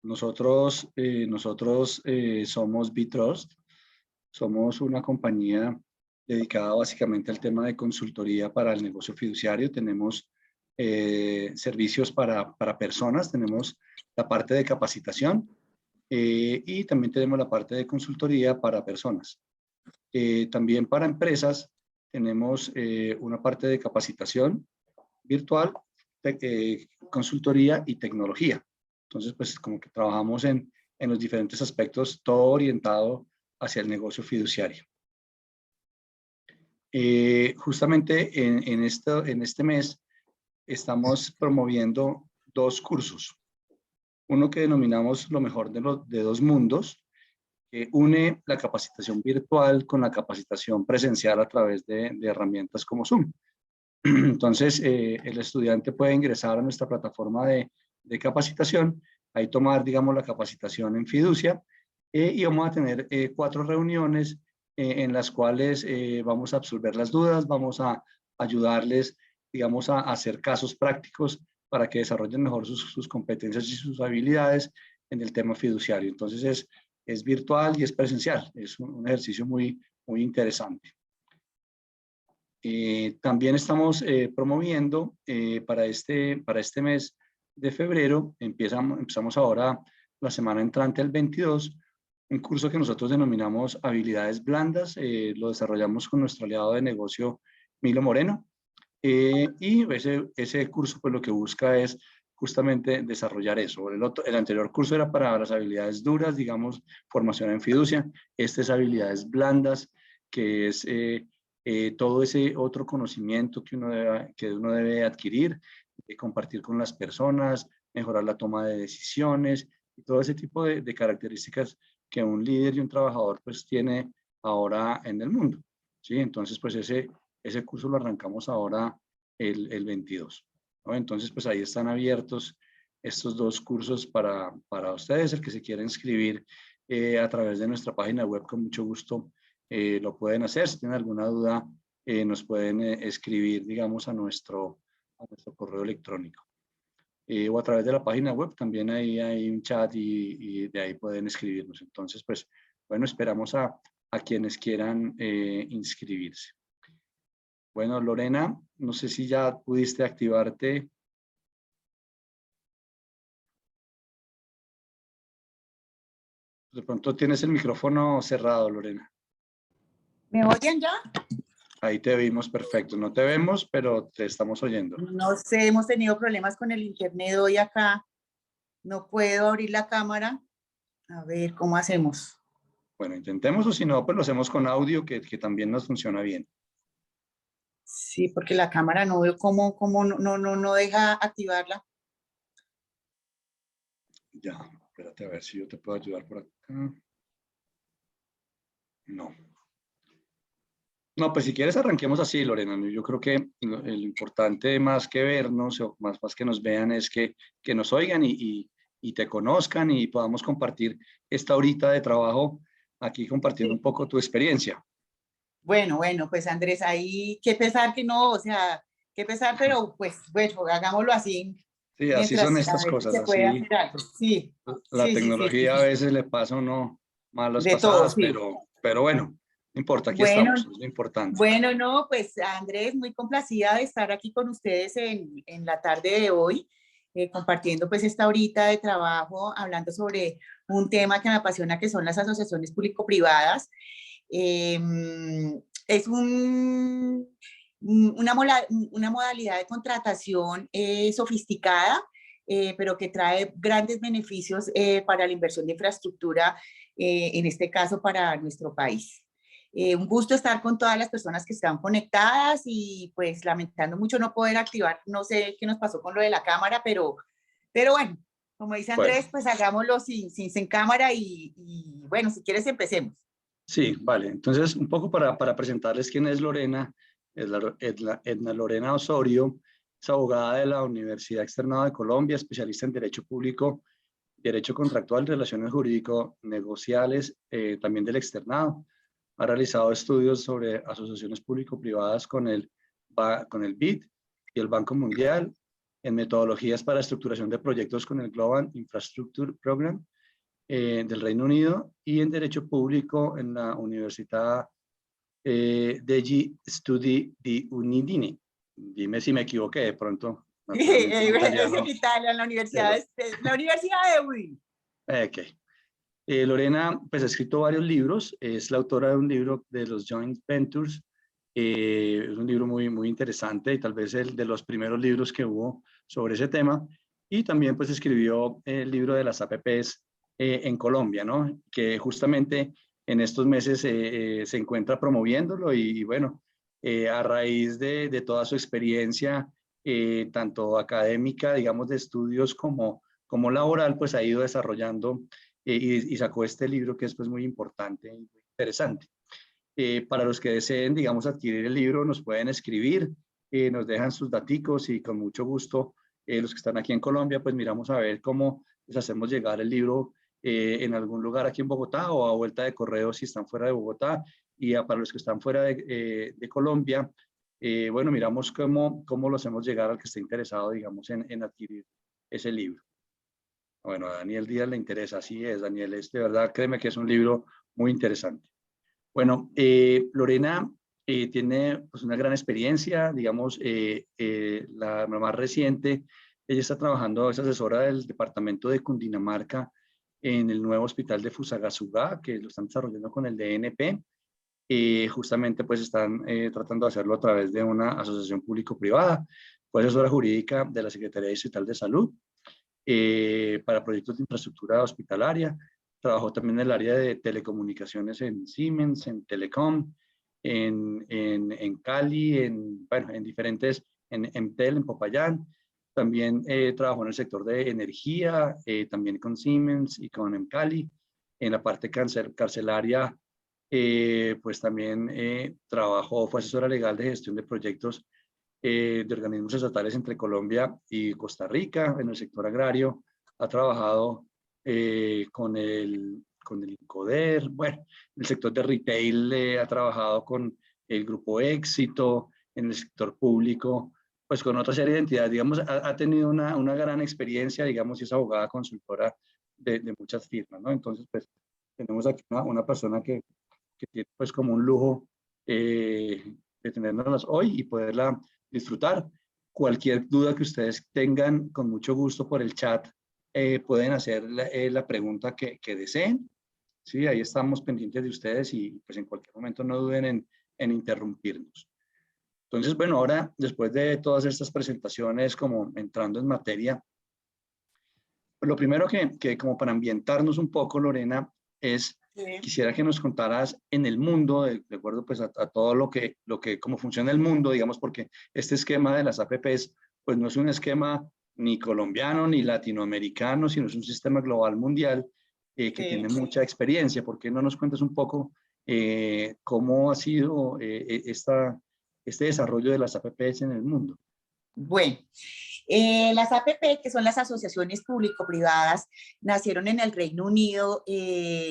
Nosotros, somos Bitrust. Somos una compañía dedicada básicamente al tema de consultoría para el negocio fiduciario. Tenemos servicios para personas, tenemos la parte de capacitación y también tenemos la parte de consultoría para personas. También para empresas tenemos una parte de capacitación virtual, consultoría y tecnología. Entonces, pues como que trabajamos en los diferentes aspectos, todo orientado hacia el negocio fiduciario. Justamente en este mes estamos promoviendo 2 cursos. Uno que denominamos lo mejor de 2 mundos, que une la capacitación virtual con la capacitación presencial a través de herramientas como Zoom. Entonces, el estudiante puede ingresar a nuestra plataforma de capacitación, ahí tomar, digamos, la capacitación en fiducia, y vamos a tener 4 reuniones en las cuales vamos a absorber las dudas, vamos a ayudarles, digamos, a hacer casos prácticos para que desarrollen mejor sus competencias y sus habilidades en el tema fiduciario. Entonces, es virtual y es presencial, es un ejercicio muy interesante. También estamos promoviendo para este mes de febrero, empezamos ahora la semana entrante el 22, un curso que nosotros denominamos habilidades blandas, lo desarrollamos con nuestro aliado de negocio Milo Moreno, y ese curso pues lo que busca es justamente desarrollar eso. El anterior curso era para las habilidades duras, digamos, formación en fiducia, este es habilidades blandas, que es todo ese otro conocimiento que uno debe adquirir, compartir con las personas, mejorar la toma de decisiones y todo ese tipo de características que un líder y un trabajador pues tiene ahora en el mundo. ¿Sí? Entonces pues ese curso lo arrancamos ahora el 22. ¿No? Entonces pues ahí están abiertos estos 2 cursos para ustedes. El que se quiera inscribir a través de nuestra página web, con mucho gusto lo pueden hacer. Si tienen alguna duda, nos pueden escribir, digamos, a nuestro correo electrónico. O a través de la página web, también ahí hay un chat y de ahí pueden escribirnos. Entonces, pues, bueno, esperamos a quienes quieran inscribirse. Bueno, Lorena, no sé si ya pudiste activarte. De pronto tienes el micrófono cerrado, Lorena. ¿Me oyen ya? Ahí te vimos perfecto. No te vemos, pero te estamos oyendo. No sé, hemos tenido problemas con el internet hoy acá. No puedo abrir la cámara. A ver, ¿cómo hacemos? Bueno, intentemos, o si no, pues lo hacemos con audio, que también nos funciona bien. Sí, porque la cámara no veo cómo no deja activarla. Ya, espérate a ver si yo te puedo ayudar por acá. No. No, pues si quieres arranquemos así, Lorena. Yo creo que lo importante más que vernos o más que nos vean es que nos oigan y te conozcan y podamos compartir esta horita de trabajo aquí compartiendo un poco tu experiencia. Bueno, pues Andrés, ahí qué pesar que no, o sea, qué pesar, pero pues bueno, hagámoslo así. Sí, así Mientras son a estas ver si cosas, se puede así hacer algo. Sí, la sí. tecnología a veces le pasa a uno malas De todo, pasadas, sí. pero bueno, no importa, aquí Bueno, estamos, es lo importante. bueno, no, pues Andrés, muy complacida de estar aquí con ustedes en la tarde de hoy, compartiendo pues esta horita de trabajo, hablando sobre un tema que me apasiona, que son las asociaciones público-privadas. Es una modalidad de contratación sofisticada, pero que trae grandes beneficios para la inversión de infraestructura, en este caso para nuestro país. Un gusto estar con todas las personas que están conectadas y pues lamentando mucho no poder activar, no sé qué nos pasó con lo de la cámara, pero bueno, como dice Andrés, pues hagámoslo sin cámara y bueno, si quieres empecemos. Sí, vale. Entonces, un poco para presentarles quién es Lorena, es Edna Lorena Osorio, es abogada de la Universidad Externado de Colombia, especialista en Derecho Público, Derecho Contractual, Relaciones Jurídico-Negociales, también del Externado. Ha realizado estudios sobre asociaciones público-privadas con el BID y el Banco Mundial. en metodologías para estructuración de proyectos con el Global Infrastructure Program del Reino Unido, y en Derecho Público en la Universidad degli Studi di Unidine. Dime si me equivoqué de pronto. Naturalmente, en Bueno, es italiano. en Italia, en Pero, la Universidad de Udine. ok. Lorena pues, ha escrito varios libros, es la autora de un libro de los Joint Ventures, es un libro muy, muy interesante y tal vez el de los primeros libros que hubo sobre ese tema, y también pues escribió el libro de las APPs en Colombia, ¿no? Que justamente en estos meses se encuentra promoviéndolo y bueno, a raíz de toda su experiencia, tanto académica, digamos, de estudios como laboral, pues ha ido desarrollando y sacó este libro que es pues, muy importante y muy interesante. Para los que deseen, digamos, adquirir el libro, nos pueden escribir, nos dejan sus daticos y con mucho gusto, los que están aquí en Colombia, pues miramos a ver cómo les hacemos llegar el libro en algún lugar aquí en Bogotá o a vuelta de correo si están fuera de Bogotá. Y para los que están fuera de Colombia, bueno, miramos cómo lo hacemos llegar al que esté interesado, digamos, en adquirir ese libro. Bueno, a Daniel Díaz le interesa, así es, Daniel, de verdad, créeme que es un libro muy interesante. Bueno, Lorena tiene pues, una gran experiencia, digamos, la más reciente, ella está trabajando, es asesora del departamento de Cundinamarca en el nuevo hospital de Fusagasugá, que lo están desarrollando con el DNP. Justamente pues están tratando de hacerlo a través de una asociación público-privada. Fue asesora jurídica de la Secretaría Distrital de Salud para proyectos de infraestructura hospitalaria. Trabajó también en el área de telecomunicaciones en Siemens, en Telecom, en Cali, bueno, en diferentes, en Entel, en Popayán. También trabajó en el sector de energía, también con Siemens y con Encali. En la parte carcelaria, pues también trabajó, fue asesora legal de gestión de proyectos de organismos estatales entre Colombia y Costa Rica. En el sector agrario ha trabajado con el INCODER. Bueno, en el sector de retail ha trabajado con el Grupo Éxito. En el sector público, pues con otra serie de entidades, digamos, ha tenido una gran experiencia, digamos, y es abogada consultora de muchas firmas, ¿no? Entonces, pues tenemos aquí una persona que tiene pues como un lujo de tenernos hoy y poderla disfrutar. Cualquier duda que ustedes tengan, con mucho gusto por el chat, pueden hacer la pregunta que deseen. Sí, ahí estamos pendientes de ustedes y pues en cualquier momento no duden en interrumpirnos. Entonces, bueno, ahora después de todas estas presentaciones, como entrando en materia, pues lo primero que como para ambientarnos un poco, Lorena, es quisiera que nos contaras en el mundo, de acuerdo pues a todo cómo funciona el mundo, digamos, porque este esquema de las APPs, pues no es un esquema ni colombiano ni latinoamericano, sino es un sistema global mundial que tiene mucha experiencia. ¿Por qué no nos cuentas un poco cómo ha sido este desarrollo de las APPs en el mundo? Bueno, las APP, que son las asociaciones público-privadas, nacieron en el Reino Unido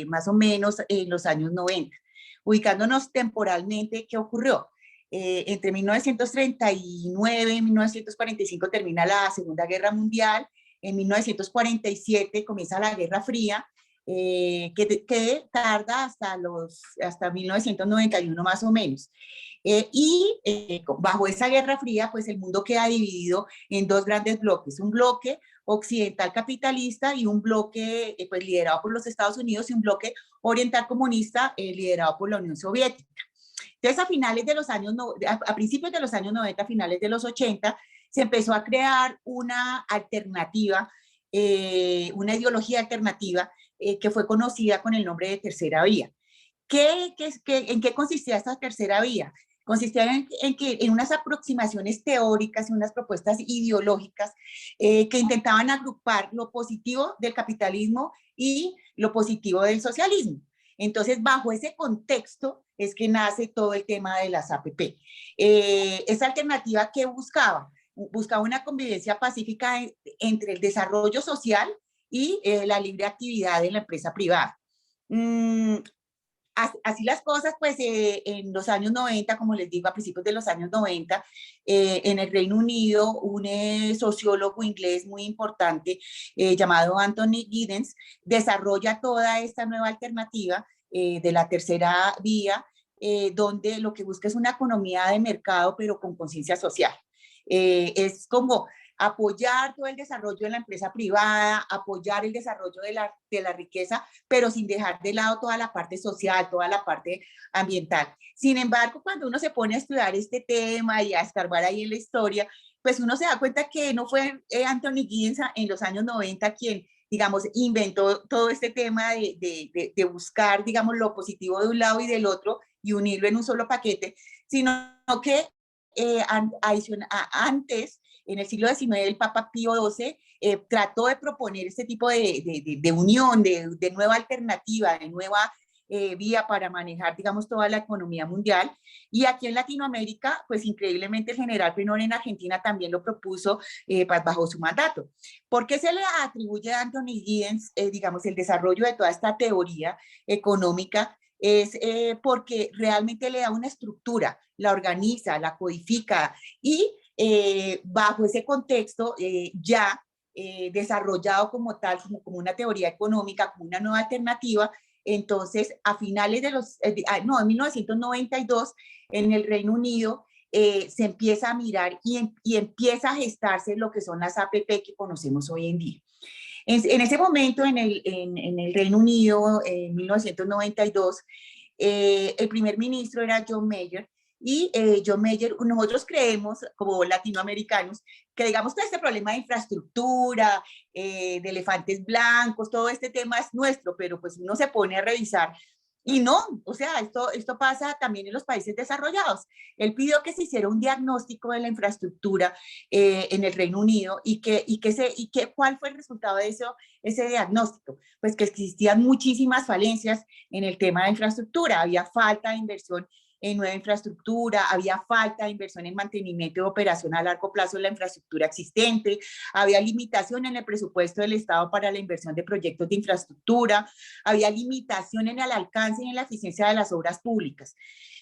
más o menos en los años 90. Ubicándonos temporalmente, ¿qué ocurrió? Entre 1939 y 1945 termina la Segunda Guerra Mundial, en 1947 comienza la Guerra Fría, que tarda hasta 1991 más o menos. Bajo esa Guerra Fría, pues el mundo queda dividido en dos grandes bloques, un bloque occidental capitalista y un bloque pues, liderado por los Estados Unidos y un bloque oriental comunista liderado por la Unión Soviética. Entonces, a principios de los años 90, finales de los 80, se empezó a crear una alternativa, una ideología alternativa que fue conocida con el nombre de Tercera Vía. ¿En qué consistía esta tercera vía? Consistía en unas aproximaciones teóricas y unas propuestas ideológicas que intentaban agrupar lo positivo del capitalismo y lo positivo del socialismo. Entonces, bajo ese contexto es que nace todo el tema de las APP. Esa alternativa que buscaba una convivencia pacífica entre el desarrollo social y la libre actividad de la empresa privada. Así las cosas, pues en los años 90, como les digo, a principios de los años 90, en el Reino Unido, un sociólogo inglés muy importante llamado Anthony Giddens desarrolla toda esta nueva alternativa de la tercera vía, donde lo que busca es una economía de mercado, pero con conciencia social. Es como apoyar todo el desarrollo de la empresa privada, apoyar el desarrollo de la riqueza, pero sin dejar de lado toda la parte social, toda la parte ambiental. Sin embargo, cuando uno se pone a estudiar este tema y a escarbar ahí en la historia, pues uno se da cuenta que no fue Anthony Giddens en los años 90 quien, digamos, inventó todo este tema de buscar, digamos, lo positivo de un lado y del otro y unirlo en un solo paquete, sino que antes, en el siglo XIX, el Papa Pío XII trató de proponer este tipo de unión, de nueva alternativa, de nueva vía para manejar, digamos, toda la economía mundial. Y aquí en Latinoamérica, pues increíblemente el general Pinón en Argentina también lo propuso bajo su mandato. ¿Por qué se le atribuye a Anthony Giddens, digamos, el desarrollo de toda esta teoría económica? Es porque realmente le da una estructura, la organiza, la codifica y bajo ese contexto ya desarrollado como tal, como una teoría económica, como una nueva alternativa. Entonces, a finales de en 1992, en el Reino Unido, se empieza a mirar y empieza a gestarse lo que son las APP que conocemos hoy en día. En ese momento, en el Reino Unido, en 1992, el primer ministro era John Major, y John Major, nosotros creemos, como latinoamericanos, que digamos todo este problema de infraestructura, de elefantes blancos, todo este tema es nuestro, pero pues uno se pone a revisar y no, o sea, esto pasa también en los países desarrollados. Él pidió que se hiciera un diagnóstico de la infraestructura en el Reino Unido ¿cuál fue el resultado de ese diagnóstico? Pues que existían muchísimas falencias en el tema de infraestructura, había falta de inversión en nueva infraestructura, había falta de inversión en mantenimiento y operación a largo plazo de la infraestructura existente, había limitación en el presupuesto del Estado para la inversión de proyectos de infraestructura, había limitación en el alcance y en la eficiencia de las obras públicas.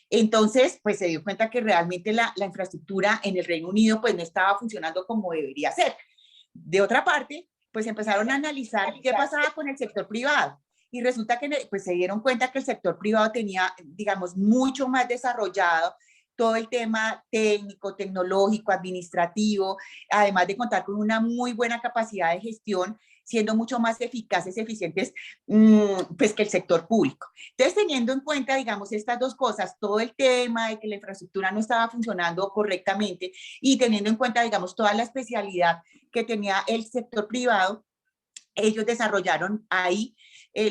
Entonces, pues se dio cuenta que realmente la infraestructura en el Reino Unido pues no estaba funcionando como debería ser. De otra parte, pues empezaron a analizar qué pasaba con el sector privado. Y resulta que pues, se dieron cuenta que el sector privado tenía, digamos, mucho más desarrollado todo el tema técnico, tecnológico, administrativo, además de contar con una muy buena capacidad de gestión, siendo mucho más eficaces, eficientes, pues que el sector público. Entonces, teniendo en cuenta, digamos, estas dos cosas, todo el tema de que la infraestructura no estaba funcionando correctamente y teniendo en cuenta, digamos, toda la especialidad que tenía el sector privado, ellos desarrollaron ahí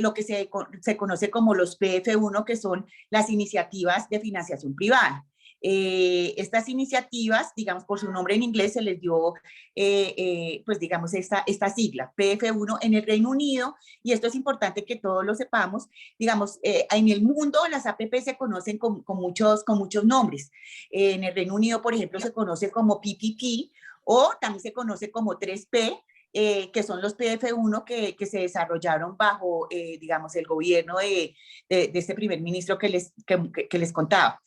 lo que se conoce como los PF1, que son las iniciativas de financiación privada. Estas iniciativas, digamos, por su nombre en inglés se les dio, pues digamos, esta sigla, PF1 en el Reino Unido, y esto es importante que todos lo sepamos, digamos, en el mundo las APP se conocen con muchos nombres. En el Reino Unido, por ejemplo, se conoce como PPP o también se conoce como 3P, que son los PF1 que se desarrollaron bajo, digamos, el gobierno de este primer ministro que les contaba.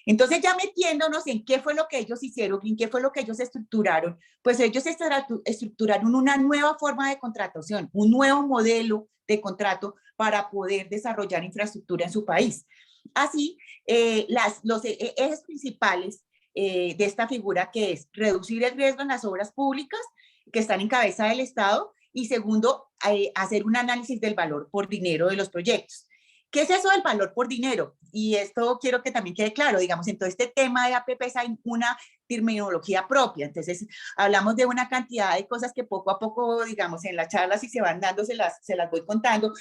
Entonces, ya metiéndonos en qué fue lo que ellos hicieron, en qué fue lo que ellos estructuraron, pues ellos estructuraron una nueva forma de contratación, un nuevo modelo de para poder desarrollar infraestructura en su país. Así, los ejes principales de esta figura, que es reducir el riesgo en las obras públicas que están en cabeza del Estado, y segundo, hacer un análisis del valor por dinero de los proyectos. ¿Qué es eso del valor por dinero? Y esto quiero que también quede claro, digamos, en todo este tema de APPs hay una terminología propia, entonces hablamos de una cantidad de cosas que poco a poco, digamos, en las charlas si se van dando, se las voy contando,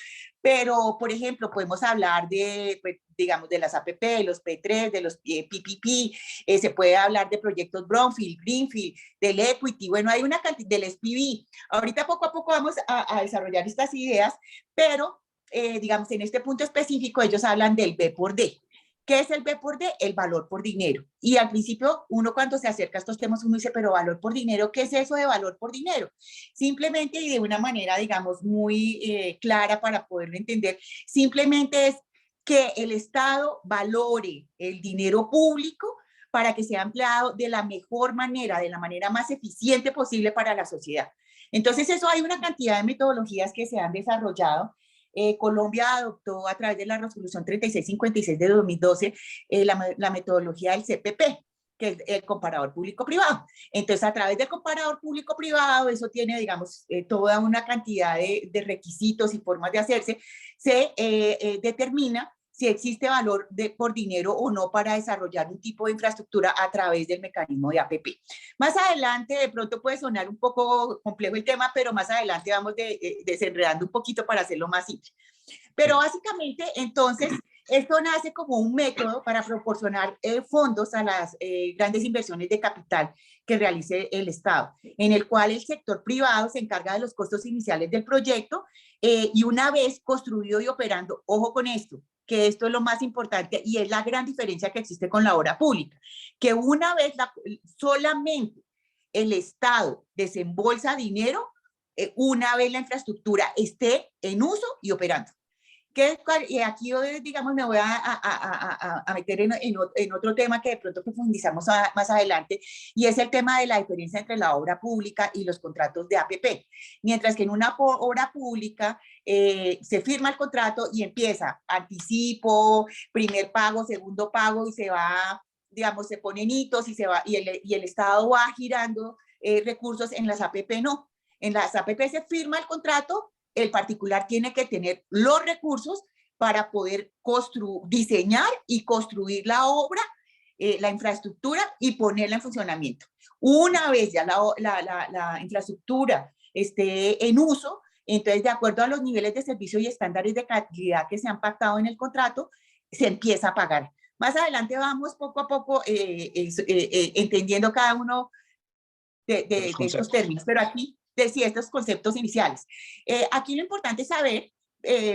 pero, por ejemplo, podemos hablar de, pues, digamos, de las APP, los P3, de los PPP, se puede hablar de proyectos Brownfield, Greenfield, del Equity, bueno, hay una cantidad, del SPV. Ahorita poco a poco vamos a desarrollar estas ideas, pero digamos, en este punto específico, ellos hablan del B por D. ¿Qué es el B por D? El valor por dinero. Y al principio, uno cuando se acerca a estos temas, uno dice, pero valor por dinero, ¿qué es eso de valor por dinero? Simplemente y de una manera, digamos, muy clara para poderlo entender, simplemente es que el Estado valore el dinero público para que sea empleado de la mejor manera, de la manera más eficiente posible para la sociedad. Entonces, eso hay una cantidad de metodologías que se han desarrollado. Colombia adoptó a través de la resolución 3656 de 2012 la metodología del CPP, que es el comparador público-privado. Entonces, a través del comparador público-privado, eso tiene, digamos, toda una cantidad de requisitos y formas de hacerse, se determina si existe valor por dinero o no para desarrollar un tipo de infraestructura a través del mecanismo de APP. Más adelante, de pronto puede sonar un poco complejo el tema, pero más adelante vamos desenredando un poquito para hacerlo más simple. Pero básicamente, entonces, esto nace como un método para proporcionar fondos a las grandes inversiones de capital que realice el Estado, en el cual el sector privado se encarga de los costos iniciales del proyecto y una vez construido y operando, ojo con esto, que esto es lo más importante y es la gran diferencia que existe con la obra pública, que una vez solamente el Estado desembolsa dinero, una vez la infraestructura esté en uso y operando. Aquí, digamos, me voy a meter en otro tema que de pronto profundizamos más adelante, y es el tema de la diferencia entre la obra pública y los contratos de APP. Mientras que en una obra pública se firma el contrato y empieza anticipo, primer pago, segundo pago, y se va, digamos, se ponen hitos y, y el Estado va girando recursos. En las APP no. En las APP se firma el contrato, el particular tiene que tener los recursos para poder diseñar y construir la obra, la infraestructura y ponerla en funcionamiento. Una vez ya la infraestructura esté en uso, entonces, de acuerdo a los niveles de servicio y estándares de calidad que se han pactado en el contrato, se empieza a pagar. Más adelante vamos poco a poco entendiendo cada uno de estos términos, pero aquí decía estos conceptos iniciales. Aquí lo importante es saber,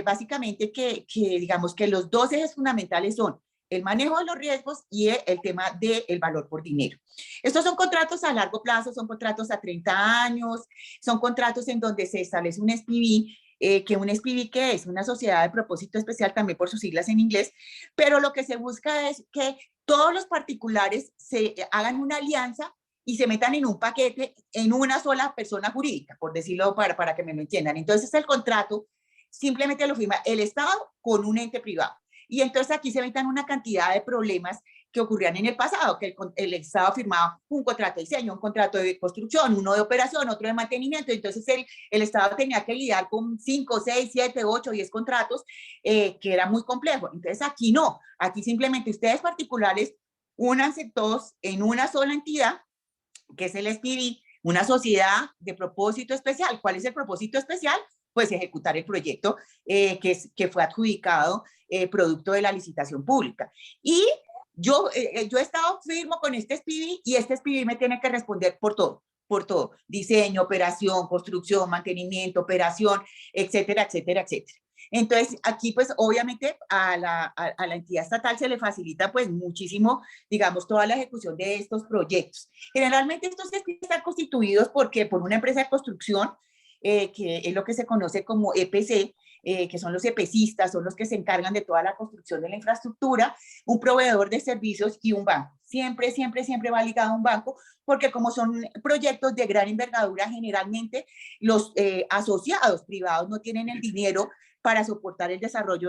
básicamente, que digamos que los dos ejes fundamentales son el manejo de los riesgos y el tema del valor por dinero. Estos son contratos a largo plazo, son contratos a 30 años, son contratos en donde se establece un SPV, que un SPV que es una sociedad de propósito especial, también por sus siglas en inglés, pero lo que se busca es que todos los particulares se hagan una alianza y se metan en un paquete en una sola persona jurídica, por decirlo para que me lo entiendan. Entonces el contrato simplemente lo firma el Estado con un ente privado. Y entonces aquí se evitan una cantidad de problemas que ocurrían en el pasado, que el Estado firmaba un contrato de diseño, un contrato de construcción, uno de operación, otro de mantenimiento. Entonces el Estado tenía que lidiar con 5, 6, 7, 8, 10 contratos, que era muy complejo. Entonces aquí no, aquí simplemente ustedes particulares únanse todos en una sola entidad, que es el SPV, una sociedad de propósito especial. ¿Cuál es el propósito especial? Pues ejecutar el proyecto que fue adjudicado producto de la licitación pública. Y yo he estado firme con este SPV y este SPV me tiene que responder por todo, diseño, operación, construcción, mantenimiento, operación, etcétera, etcétera, etcétera. Entonces, aquí pues obviamente a la entidad estatal se le facilita pues muchísimo, digamos, toda la ejecución de estos proyectos. Generalmente estos están constituidos por una empresa de construcción, que es lo que se conoce como EPC, que son los EPCistas, son los que se encargan de toda la construcción de la infraestructura, un proveedor de servicios y un banco. Siempre, siempre, siempre va ligado a un banco, porque como son proyectos de gran envergadura, generalmente los asociados privados no tienen el dinero para soportar el desarrollo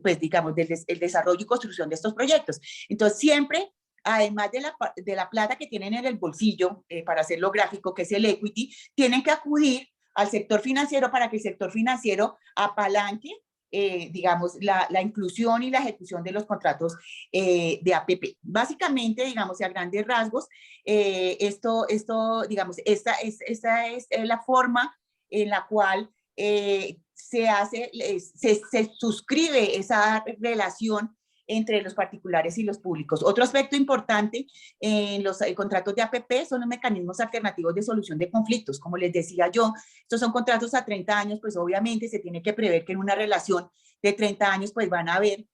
pues digamos, el desarrollo y construcción de estos proyectos. Entonces, siempre, además de la plata que tienen en el bolsillo, para hacerlo gráfico, que es el equity, tienen que acudir al sector financiero para que el sector financiero apalanque, digamos, la inclusión y la ejecución de los contratos de APP. Básicamente, digamos, a grandes rasgos, digamos, esta es la forma en la cual se suscribe esa relación entre los particulares y los públicos. Otro aspecto importante en los contratos de APP son los mecanismos alternativos de solución de conflictos. Como les decía yo, estos son contratos a 30 años, pues obviamente se tiene que prever que en una relación de 30 años pues van a haber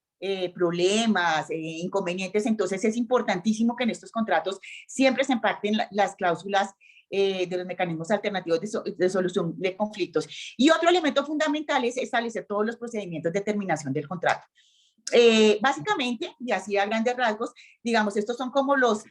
problemas, inconvenientes. Entonces es importantísimo que en estos contratos siempre se impacten las cláusulas de los mecanismos alternativos de solución de conflictos. Y otro elemento fundamental es establecer todos los procedimientos de terminación del contrato. Básicamente, y así a grandes rasgos, digamos, estos son como los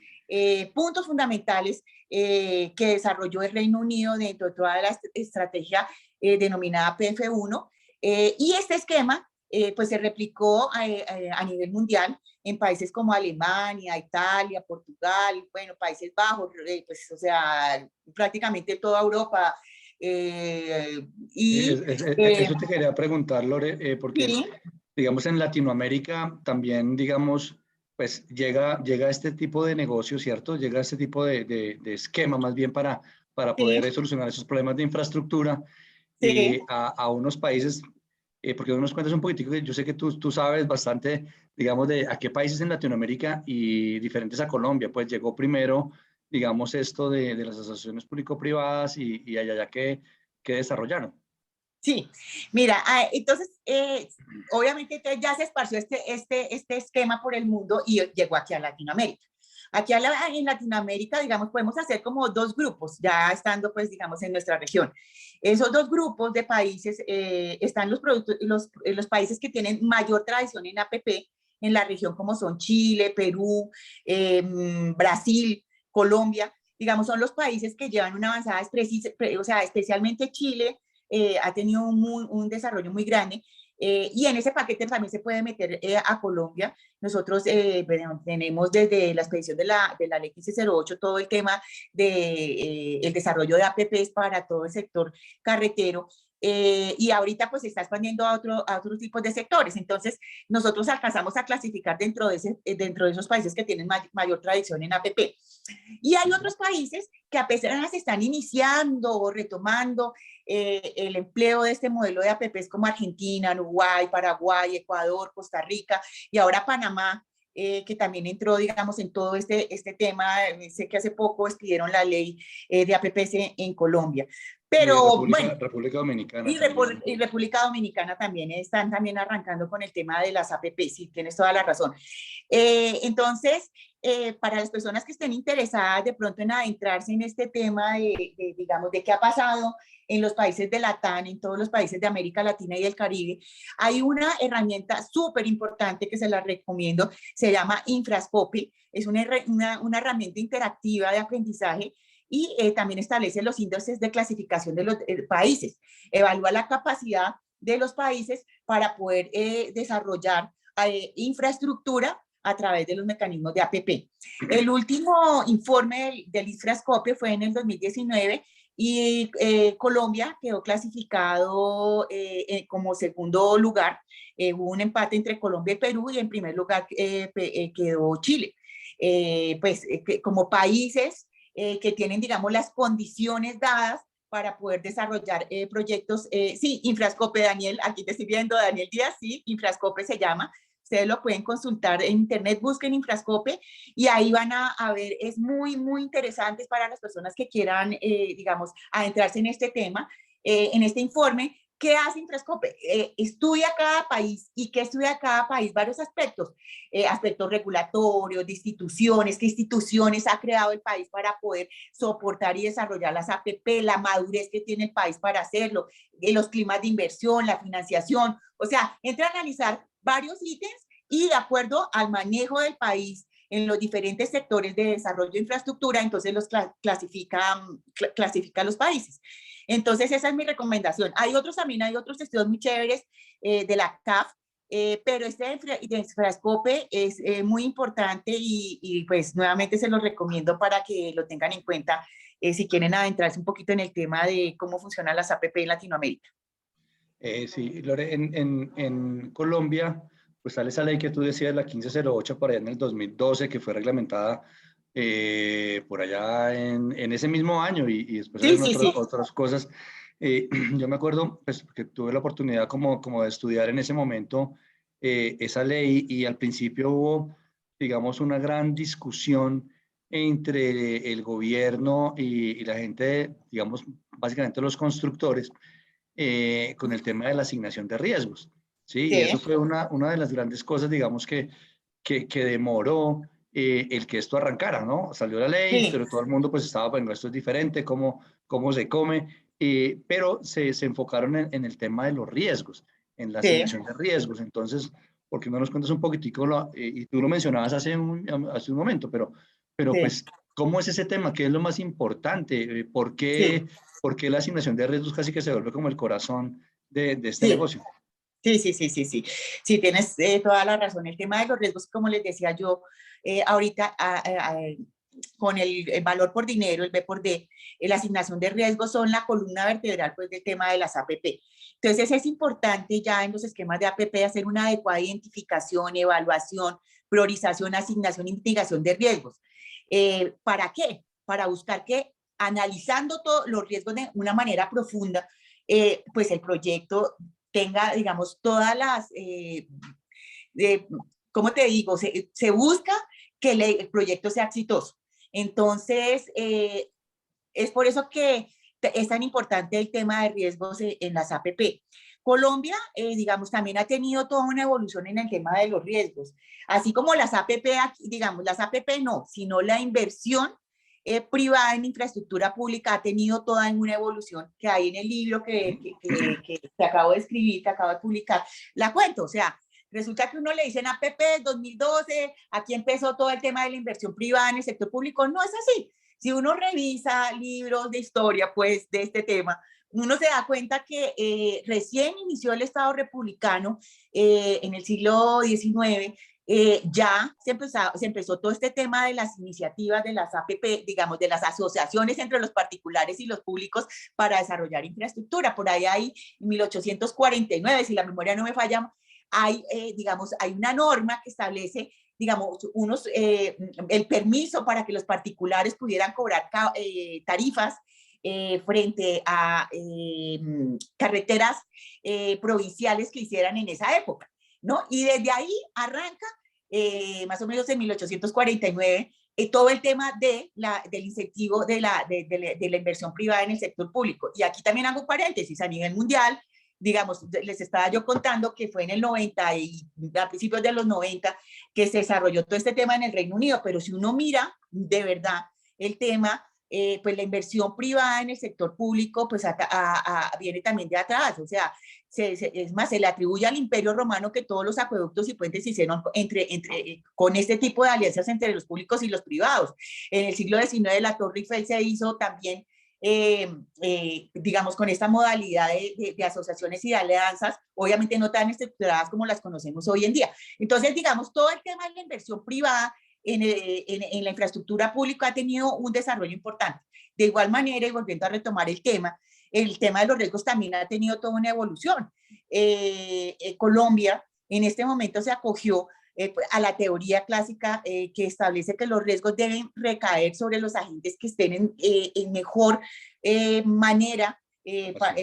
puntos fundamentales que desarrolló el Reino Unido dentro de toda la estrategia denominada PF1. Y este esquema pues se replicó a nivel mundial en países como Alemania, Italia, Portugal, bueno, Países Bajos, pues, o sea, prácticamente toda Europa. Y Eso te quería preguntar, Lore, porque sí, digamos en Latinoamérica también, digamos, pues llega este tipo de negocio, ¿cierto? Llega este tipo de esquema más bien para sí, poder solucionar esos problemas de infraestructura sí. a unos países, porque nos cuentas un poquitico, que yo sé que tú sabes bastante, digamos, de a qué países en Latinoamérica y diferentes a Colombia, pues llegó primero, digamos, esto de las asociaciones público-privadas y allá que desarrollaron. Sí, mira, entonces, obviamente entonces ya se esparció este esquema por el mundo y llegó aquí a Latinoamérica. Aquí en Latinoamérica, digamos, podemos hacer como dos grupos, ya estando, pues, digamos, en nuestra región. Esos dos grupos de países están los países que tienen mayor tradición en APP en la región, como son Chile, Perú, Brasil, Colombia. Digamos, son los países que llevan una avanzada, o sea, especialmente Chile ha tenido un desarrollo muy grande. Y en ese paquete también se puede meter a Colombia. Nosotros bueno, tenemos desde la expedición de la ley 1508 todo el tema de el desarrollo de APPs para todo el sector carretero. Y ahorita pues se está expandiendo a otros tipos de sectores. Entonces, nosotros alcanzamos a clasificar dentro de esos países que tienen mayor tradición en APP. Y hay otros países que apenas se están iniciando o retomando el empleo de este modelo de APPs como Argentina, Uruguay, Paraguay, Ecuador, Costa Rica y ahora Panamá, que también entró, digamos, en todo este tema. Sé que hace poco expidieron la ley de APPs en Colombia. Y Pero bueno, República Dominicana también. Y República Dominicana también están también arrancando con el tema de las APP, sí, tienes toda la razón. Entonces, para las personas que estén interesadas de pronto en adentrarse en este tema digamos, de qué ha pasado en los países de Latam, en todos los países de América Latina y del Caribe, hay una herramienta súper importante que se la recomiendo, se llama Infrascope, es una herramienta interactiva de aprendizaje y también establece los índices de clasificación de los países, evalúa la capacidad de los países para poder desarrollar infraestructura a través de los mecanismos de APP. El último informe del Infrascope fue en el 2019 y Colombia quedó clasificado como segundo lugar. Hubo un empate entre Colombia y Perú y en primer lugar quedó Chile. Pues como países que tienen, digamos, las condiciones dadas para poder desarrollar proyectos. Sí, Infrascope, Daniel, aquí te estoy viendo, Daniel Díaz, sí, Infrascope se llama. Ustedes lo pueden consultar en internet, busquen Infrascope y ahí van a ver, es muy, muy interesante para las personas que quieran, digamos, adentrarse en este tema, en este informe. ¿Qué hace Infrascope? Estudia cada país. ¿Y qué estudia cada país? Varios aspectos. Aspectos regulatorios, de instituciones, qué instituciones ha creado el país para poder soportar y desarrollar las APP, la madurez que tiene el país para hacerlo, los climas de inversión, la financiación. O sea, entra a analizar varios ítems y de acuerdo al manejo del país en los diferentes sectores de desarrollo de infraestructura, entonces los clasifica los países. Entonces, esa es mi recomendación. También hay otros estudios muy chéveres de la CAF, pero este Infrascope es muy importante y pues nuevamente se los recomiendo para que lo tengan en cuenta si quieren adentrarse un poquito en el tema de cómo funcionan las APP en Latinoamérica. Sí, Lore, en Colombia, pues sale esa ley que tú decías, la 1508, por allá en el 2012, que fue reglamentada por allá en ese mismo año y después Sí, salieron sí, sí. otras cosas. Yo me acuerdo pues, que tuve la oportunidad como de estudiar en ese momento esa ley y al principio hubo, digamos, una gran discusión entre el gobierno y la gente, digamos, básicamente los constructores con el tema de la asignación de riesgos. ¿Sí? Y eso Sí, fue una de las grandes cosas, digamos, que demoró el que esto arrancara, ¿no? Salió la ley, sí, pero todo el mundo pues estaba, bueno, esto es diferente, cómo se come, pero se enfocaron en el tema de los riesgos, en la sí, asignación de riesgos. Entonces, ¿por qué no nos cuentas un poquitico, y tú lo mencionabas hace un momento, pero Sí, pues, ¿cómo es ese tema? ¿Qué es lo más importante? sí, ¿Por qué la asignación de riesgos casi que se vuelve como el corazón de este sí. negocio? Sí, sí, sí, sí, sí. Sí, tienes toda la razón. El tema de los riesgos, como les decía yo, ahorita con el valor por dinero, el B por D, la asignación de riesgos son la columna vertebral pues, del tema de las APP. Entonces es importante ya en los esquemas de APP hacer una adecuada identificación, evaluación, priorización, asignación y mitigación de riesgos. ¿Para qué? Para buscar que analizando todos los riesgos de una manera profunda, pues el proyecto tenga, digamos, todas las, ¿cómo te digo? Se busca que el proyecto sea exitoso. Entonces, es por eso que es tan importante el tema de riesgos en las APP. Colombia, digamos, también ha tenido toda una evolución en el tema de los riesgos. Así como las APP, digamos, las APP no, sino la inversión privada en infraestructura pública ha tenido toda una evolución que hay en el libro que acabo de escribir, que acabo de publicar. La cuento, o sea, resulta que uno le dicen APP 2012, aquí empezó todo el tema de la inversión privada en el sector público. No es así. Si uno revisa libros de historia, pues, de este tema, uno se da cuenta que recién inició el Estado republicano en el siglo XIX, ya se empezó todo este tema de las iniciativas de las APP, digamos, de las asociaciones entre los particulares y los públicos para desarrollar infraestructura. Por ahí hay 1849, si la memoria no me falla, hay, digamos, hay una norma que establece digamos, el permiso para que los particulares pudieran cobrar tarifas frente a carreteras provinciales que hicieran en esa época, ¿no? Y desde ahí arranca, más o menos en 1849, todo el tema del incentivo de la inversión privada en el sector público. Y aquí también hago paréntesis, a nivel mundial, digamos, les estaba yo contando que fue en el 90 y a principios de los 90 que se desarrolló todo este tema en el Reino Unido, pero si uno mira de verdad el tema, pues la inversión privada en el sector público pues viene también de atrás, o sea, es más, se le atribuye al Imperio Romano que todos los acueductos y puentes se hicieron con este tipo de alianzas entre los públicos y los privados. En el siglo XIX la Torre Eiffel se hizo también digamos, con esta modalidad de asociaciones y de alianzas, obviamente no tan estructuradas como las conocemos hoy en día. Entonces, digamos, todo el tema de la inversión privada en la infraestructura pública ha tenido un desarrollo importante. De igual manera, y volviendo a retomar el tema de los riesgos también ha tenido toda una evolución. Colombia en este momento se acogió a la teoría clásica que establece que los riesgos deben recaer sobre los agentes que estén en mejor manera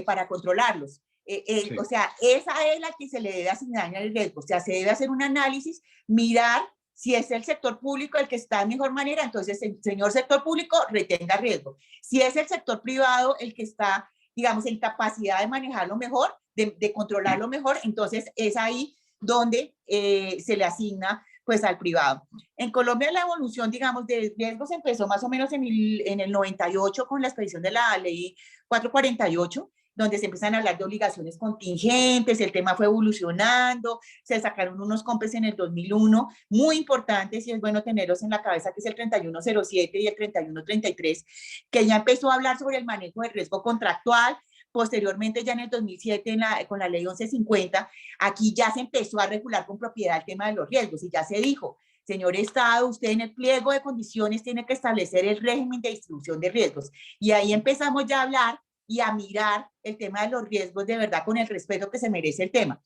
para controlarlos. Sí. O sea, esa es la que se le debe asignar el riesgo. O sea, se debe hacer un análisis, mirar si es el sector público el que está de mejor manera, entonces el señor sector público retenga riesgo. Si es el sector privado el que está, digamos, en capacidad de manejarlo mejor, de controlarlo mejor, entonces es ahí donde se le asigna pues al privado. En Colombia la evolución, digamos, de riesgos empezó más o menos en el 98 con la expedición de la ley 448, donde se empiezan a hablar de obligaciones contingentes, el tema fue evolucionando, se sacaron unos COMPES en el 2001, muy importantes y es bueno tenerlos en la cabeza, que es el 3107 y el 3133, que ya empezó a hablar sobre el manejo de riesgo contractual. Posteriormente, ya en el 2007, con la ley 1150, aquí ya se empezó a regular con propiedad el tema de los riesgos y ya se dijo, señor Estado, usted en el pliego de condiciones tiene que establecer el régimen de distribución de riesgos. Y ahí empezamos ya a hablar y a mirar el tema de los riesgos de verdad con el respeto que se merece el tema.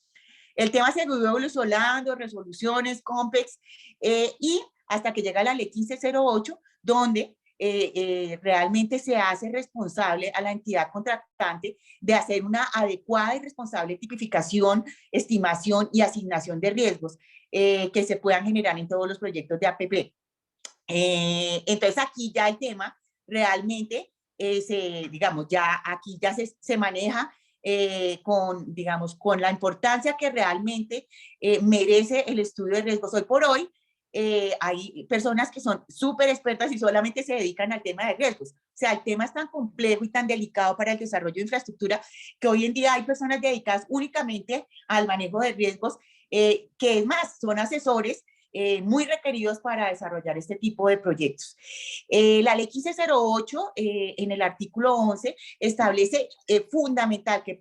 El tema se fue evolucionando, resoluciones, COMPEX, y hasta que llega la ley 1508, donde realmente se hace responsable a la entidad contratante de hacer una adecuada y responsable tipificación, estimación y asignación de riesgos que se puedan generar en todos los proyectos de APP. Entonces aquí ya el tema realmente, digamos, ya aquí ya se maneja digamos, con la importancia que realmente merece el estudio de riesgos. Hoy por hoy, hay personas que son súper expertas y solamente se dedican al tema de riesgos. O sea, el tema es tan complejo y tan delicado para el desarrollo de infraestructura que hoy en día hay personas dedicadas únicamente al manejo de riesgos, que es más, son asesores muy requeridos para desarrollar este tipo de proyectos. La ley 1508, en el artículo 11, establece fundamental que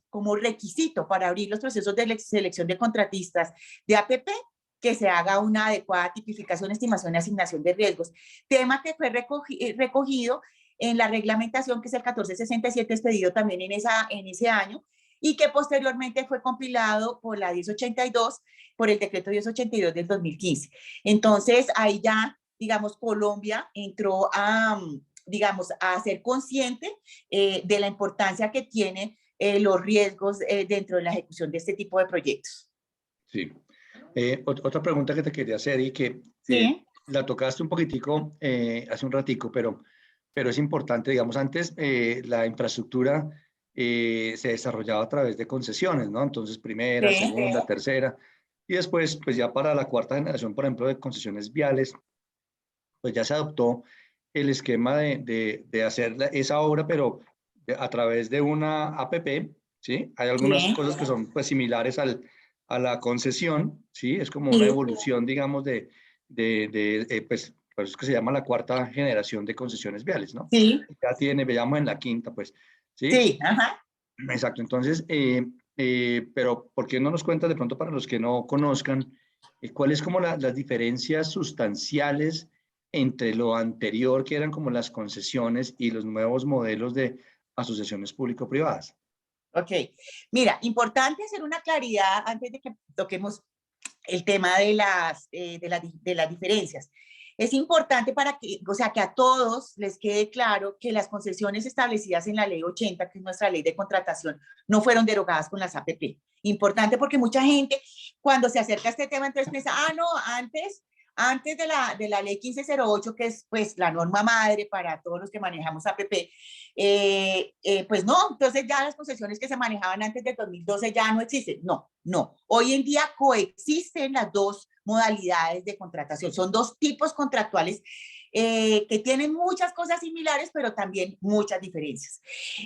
como requisito para abrir los procesos de selección de contratistas de APP, que se haga una adecuada tipificación, estimación y asignación de riesgos, tema que fue recogido en la reglamentación, que es el 1467, expedido también en ese año, y que posteriormente fue compilado por la 1082, por el decreto 1082 del 2015. Entonces, ahí ya, digamos, Colombia entró digamos, a ser consciente de la importancia que tienen los riesgos dentro de la ejecución de este tipo de proyectos. Sí. Otra pregunta que te quería hacer y que Sí. la tocaste un poquitico hace un ratico, pero es importante, digamos, antes la infraestructura se desarrollaba a través de concesiones, ¿no? Entonces, primera, Sí. segunda, tercera, y después, pues ya para la cuarta generación, por ejemplo, de concesiones viales, pues ya se adoptó el esquema de hacer esa obra, pero a través de una APP, ¿sí? Hay algunas Sí. cosas que son pues similares a la concesión, ¿sí? Es como una Sí. evolución, digamos, pues, por eso es que se llama la cuarta generación de concesiones viales, ¿no? Sí. Ya tiene, veamos en la quinta, pues, ¿sí? Sí. Ajá. Exacto, entonces, pero ¿por qué no nos cuentas de pronto para los que no conozcan cuáles como las diferencias sustanciales entre lo anterior, que eran como las concesiones, y los nuevos modelos de asociaciones público-privadas? Ok. Mira, importante hacer una claridad antes de que toquemos el tema de las diferencias. Es importante para que, o sea, que a todos les quede claro que las concesiones establecidas en la ley 80, que es nuestra ley de contratación, no fueron derogadas con las APP. Importante porque mucha gente cuando se acerca a este tema entonces piensa, no, antes de la ley 1508, que es pues la norma madre para todos los que manejamos APP, pues no, entonces ya las concesiones que se manejaban antes del 2012 ya no existen. No, no. Hoy en día coexisten las dos modalidades de contratación. Son dos tipos contractuales que tienen muchas cosas similares, pero también muchas diferencias.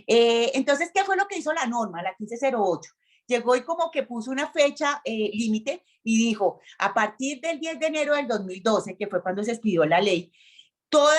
Entonces, ¿qué fue lo que hizo la norma, la 1508? Llegó y como que puso una fecha límite y dijo, a partir del 10 de enero del 2012, que fue cuando se expidió la ley, todos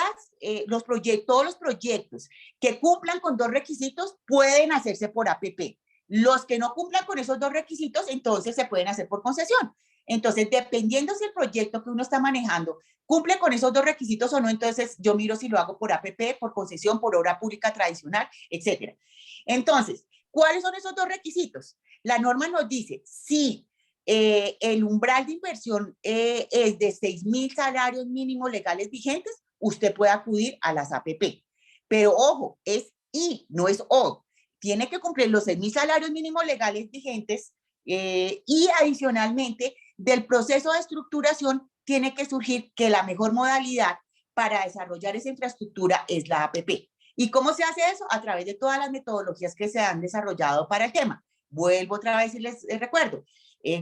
los proyectos que cumplan con dos requisitos pueden hacerse por APP. Los que no cumplan con esos dos requisitos, entonces se pueden hacer por concesión. Entonces, dependiendo si el proyecto que uno está manejando cumple con esos dos requisitos o no, entonces yo miro si lo hago por APP, por concesión, por obra pública tradicional, etcétera. Entonces, ¿cuáles son esos dos requisitos? La norma nos dice si el umbral de inversión es de 6.000 salarios mínimos legales vigentes, usted puede acudir a las APP. Pero ojo, es y, no es o. Tiene que cumplir los 6.000 salarios mínimos legales vigentes y adicionalmente del proceso de estructuración tiene que surgir que la mejor modalidad para desarrollar esa infraestructura es la APP. ¿Y cómo se hace eso? A través de todas las metodologías que se han desarrollado para el tema. Vuelvo otra vez y les recuerdo.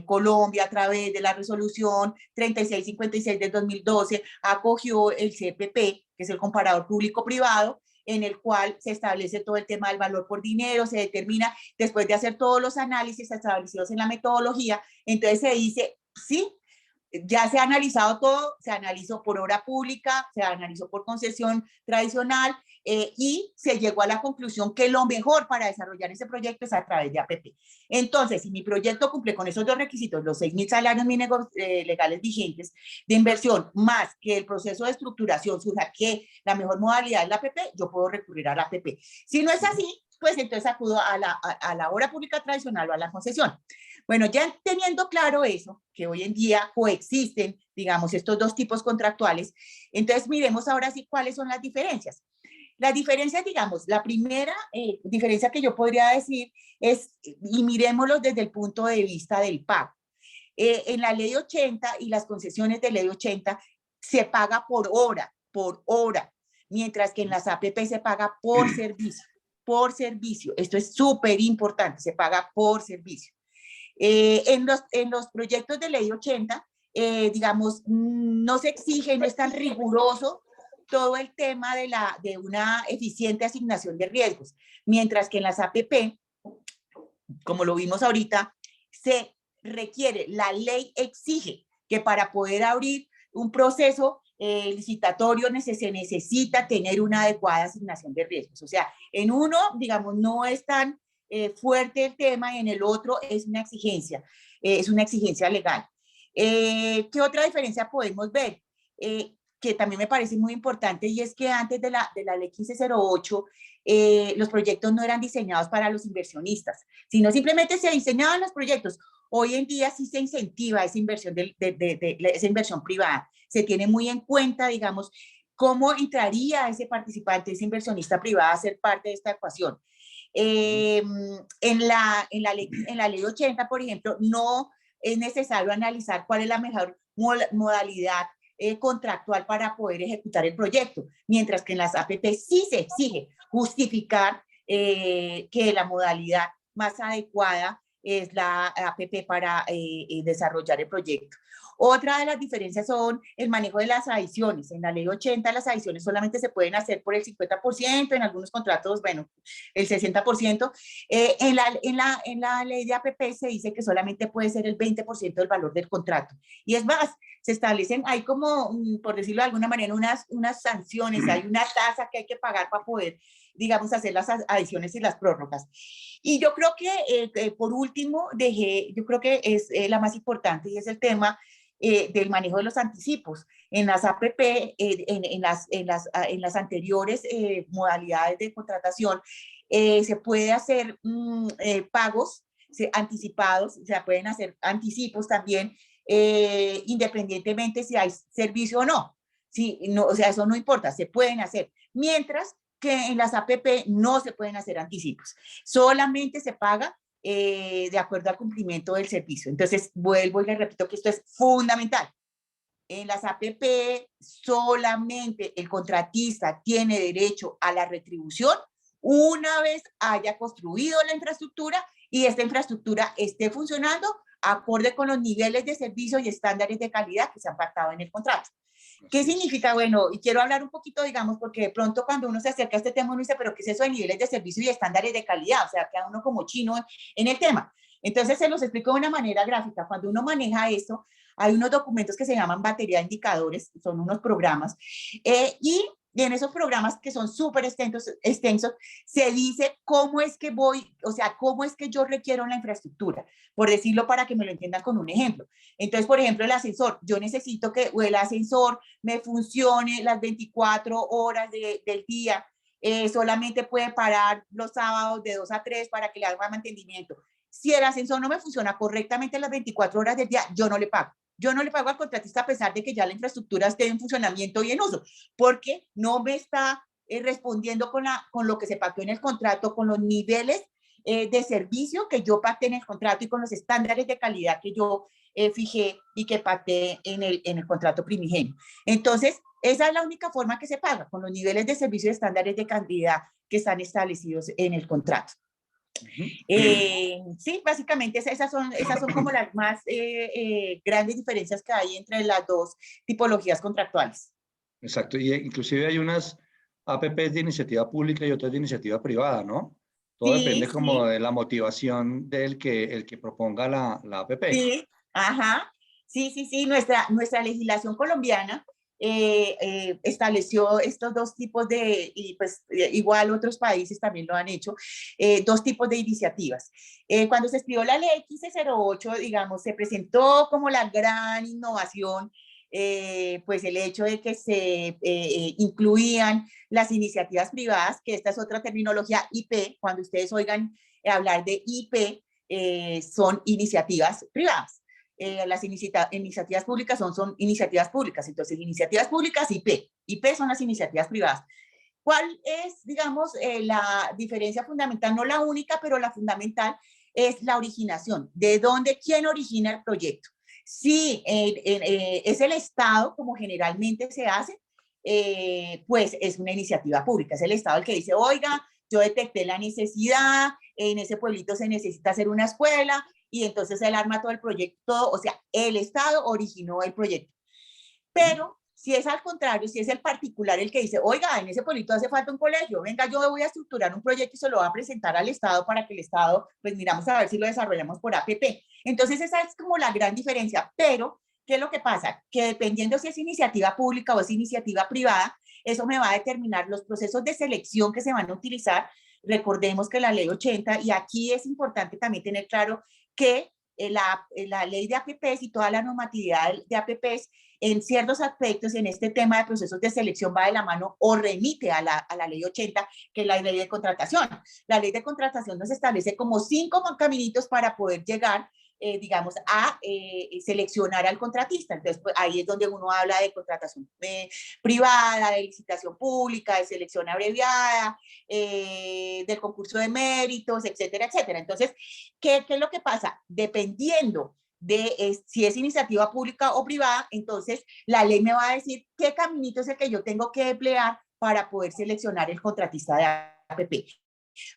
Colombia, a través de la resolución 3656 del 2012, acogió el CPP, que es el comparador público-privado, en el cual se establece todo el tema del valor por dinero, se determina, después de hacer todos los análisis establecidos en la metodología, entonces se dice, sí, ya se ha analizado todo, se analizó por obra pública, se analizó por concesión tradicional y se llegó a la conclusión que lo mejor para desarrollar ese proyecto es a través de APP. Entonces, si mi proyecto cumple con esos dos requisitos, los 6.000 salarios mínimos legales vigentes de inversión, más que el proceso de estructuración surja que la mejor modalidad es la APP, yo puedo recurrir a la APP. Si no es así, pues entonces acudo a la obra pública tradicional o a la concesión. Bueno, ya teniendo claro eso, que hoy en día coexisten, digamos, estos dos tipos contractuales, entonces miremos ahora sí cuáles son las diferencias. Las diferencias, digamos, la primera diferencia que yo podría decir es, y miremoslo desde el punto de vista del pago. En la ley 80 y las concesiones de ley 80 se paga por hora, mientras que en las APP se paga por servicio, por servicio. Esto es súper importante, se paga por servicio. En los proyectos de ley 80 digamos, no se exige, no es tan riguroso todo el tema de una eficiente asignación de riesgos, mientras que en las APP, como lo vimos ahorita, se requiere, la ley exige que para poder abrir un proceso licitatorio se necesita tener una adecuada asignación de riesgos. O sea, en uno, digamos, no es tan fuerte el tema y en el otro es una exigencia legal. ¿Qué otra diferencia podemos ver? Que también me parece muy importante, y es que antes de la ley 1508, los proyectos no eran diseñados para los inversionistas, sino simplemente se diseñaban los proyectos. Hoy en día sí se incentiva esa inversión, esa inversión privada. Se tiene muy en cuenta, digamos, cómo entraría ese participante, ese inversionista privado a ser parte de esta ecuación. En la ley 80, por ejemplo, no es necesario analizar cuál es la mejor modalidad contractual para poder ejecutar el proyecto, mientras que en las APP sí se exige justificar que la modalidad más adecuada es la APP para desarrollar el proyecto. Otra de las diferencias son el manejo de las adiciones. En la ley 80 las adiciones solamente se pueden hacer por el 50%, en algunos contratos, bueno, el 60%. En la ley de APP se dice que solamente puede ser el 20% del valor del contrato. Y es más, se establecen, hay como, por decirlo de alguna manera, unas sanciones, hay una tasa que hay que pagar para poder, digamos, hacer las adiciones y las prórrogas. Y yo creo que, por último, yo creo que es la más importante, y es el tema del manejo de los anticipos. En las APP, en las anteriores modalidades de contratación, se puede hacer pagos anticipados, se pueden hacer anticipos también, independientemente si hay servicio o no. Sí, no, o sea, eso no importa, se pueden hacer. Mientras que en las APP no se pueden hacer anticipos, solamente se paga de acuerdo al cumplimiento del servicio. Entonces, vuelvo y les repito que esto es fundamental. En las APP solamente el contratista tiene derecho a la retribución una vez haya construido la infraestructura y esta infraestructura esté funcionando acorde con los niveles de servicio y estándares de calidad que se han pactado en el contrato. ¿Qué significa? Bueno, y quiero hablar un poquito, digamos, porque de pronto cuando uno se acerca a este tema, uno dice, pero ¿qué es eso de niveles de servicio y estándares de calidad? O sea, queda uno como chino en el tema. Entonces, se los explico de una manera gráfica. Cuando uno maneja esto, hay unos documentos que se llaman batería de indicadores, son unos programas, y en esos programas que son súper extensos, se dice cómo es que voy, o sea, cómo es que yo requiero la infraestructura, por decirlo para que me lo entiendan con un ejemplo. Entonces, por ejemplo, el ascensor, yo necesito que el ascensor me funcione las 24 horas del día, solamente puede parar los sábados de 2 a 3 para que le haga mantenimiento. Si el ascensor no me funciona correctamente las 24 horas del día, yo no le pago. Yo no le pago al contratista a pesar de que ya la infraestructura esté en funcionamiento y en uso, porque no me está respondiendo con lo que se pactó en el contrato, con los niveles de servicio que yo pacté en el contrato y con los estándares de calidad que yo fijé y que pacté en el contrato primigenio. Entonces, esa es la única forma que se paga, con los niveles de servicio y estándares de calidad que están establecidos en el contrato. Sí, básicamente esas son como las más grandes diferencias que hay entre las dos tipologías contractuales. Exacto, y inclusive hay unas APPs de iniciativa pública y otras de iniciativa privada, ¿no? Todo depende Sí, como sí, de la motivación del el que proponga la APP. sí, ajá. Sí, sí, sí, nuestra legislación colombiana estableció estos dos tipos y pues igual otros países también lo han hecho, dos tipos de iniciativas. Cuando se escribió la ley 1508, digamos, se presentó como la gran innovación, pues el hecho de que se incluían las iniciativas privadas, que esta es otra terminología IP, cuando ustedes oigan hablar de IP, son iniciativas privadas. Las iniciativas públicas son iniciativas públicas. Entonces, iniciativas públicas, IP. IP son las iniciativas privadas. ¿Cuál es, digamos, la diferencia fundamental? No la única, pero la fundamental es la originación. ¿De dónde, quién origina el proyecto? Si es el Estado, como generalmente se hace, pues es una iniciativa pública. Es el Estado el que dice, oiga, yo detecté la necesidad, en ese pueblito se necesita hacer una escuela, y entonces él arma todo el proyecto, o sea, el Estado originó el proyecto. Pero si es al contrario, si es el particular el que dice, oiga, en ese pueblito hace falta un colegio, venga, yo voy a estructurar un proyecto y se lo voy a presentar al Estado para que el Estado, pues miramos a ver si lo desarrollamos por APP. Entonces esa es como la gran diferencia, pero ¿qué es lo que pasa? Que dependiendo si es iniciativa pública o es iniciativa privada, eso me va a determinar los procesos de selección que se van a utilizar. Recordemos que la ley 80, y aquí es importante también tener claro que la ley de APPs y toda la normatividad de APPs en ciertos aspectos en este tema de procesos de selección va de la mano o remite a la ley 80, que es la ley de contratación. La ley de contratación nos establece como 5 caminitos para poder llegar, digamos, a seleccionar al contratista. Entonces, pues, ahí es donde uno habla de contratación privada, de licitación pública, de selección abreviada, del concurso de méritos, etcétera, etcétera. Entonces, ¿qué es lo que pasa? Dependiendo de si es iniciativa pública o privada, entonces la ley me va a decir qué caminito es el que yo tengo que emplear para poder seleccionar el contratista de APP.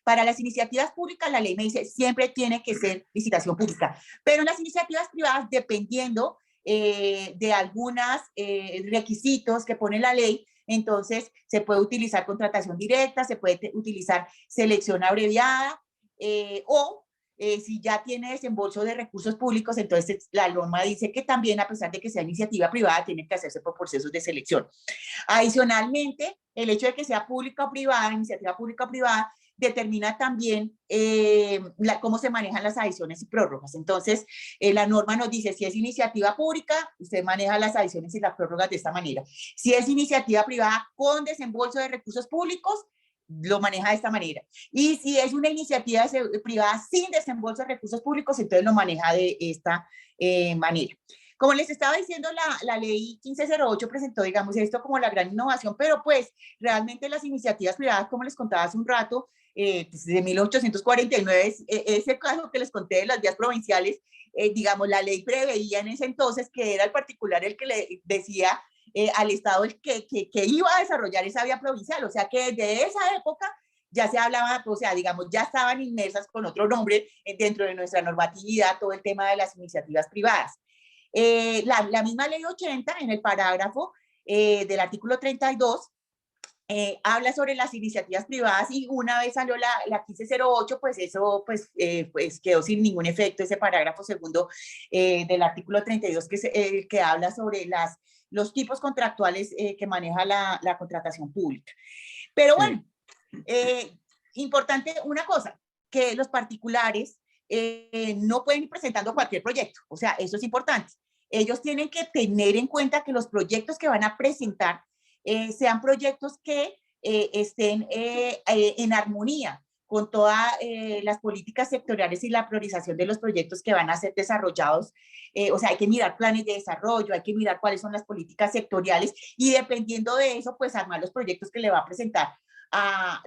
Para las iniciativas públicas, la ley me dice siempre tiene que ser licitación pública, pero en las iniciativas privadas, dependiendo de algunos requisitos que pone la ley, entonces se puede utilizar contratación directa, se puede utilizar selección abreviada o si ya tiene desembolso de recursos públicos, entonces la norma dice que también, a pesar de que sea iniciativa privada, tiene que hacerse por procesos de selección. Adicionalmente, el hecho de que sea pública o privada, iniciativa pública o privada, determina también cómo se manejan las adiciones y prórrogas. Entonces, la norma nos dice, si es iniciativa pública, usted maneja las adiciones y las prórrogas de esta manera. Si es iniciativa privada con desembolso de recursos públicos, lo maneja de esta manera. Y si es una iniciativa privada sin desembolso de recursos públicos, entonces lo maneja de esta manera. Como les estaba diciendo, la ley 1508 presentó, digamos, esto como la gran innovación, pero pues realmente las iniciativas privadas, como les contaba hace un rato, desde 1849, ese caso que les conté de las vías provinciales, digamos, la ley preveía en ese entonces que era el particular el que le decía al Estado el que iba a desarrollar esa vía provincial, o sea que desde esa época ya se hablaba, o sea, digamos, ya estaban inmersas con otro nombre dentro de nuestra normatividad todo el tema de las iniciativas privadas. La misma ley 80, en el parágrafo del artículo 32, habla sobre las iniciativas privadas y una vez salió la 1508, pues eso pues quedó sin ningún efecto ese parágrafo segundo del artículo 32 que es el que habla sobre los tipos contractuales que maneja la contratación pública. Pero bueno, importante una cosa, que los particulares no pueden ir presentando cualquier proyecto, o sea, eso es importante. Ellos tienen que tener en cuenta que los proyectos que van a presentar sean proyectos que estén en armonía con todas las políticas sectoriales y la priorización de los proyectos que van a ser desarrollados. O sea, hay que mirar planes de desarrollo, hay que mirar cuáles son las políticas sectoriales y dependiendo de eso, pues armar los proyectos que le va a presentar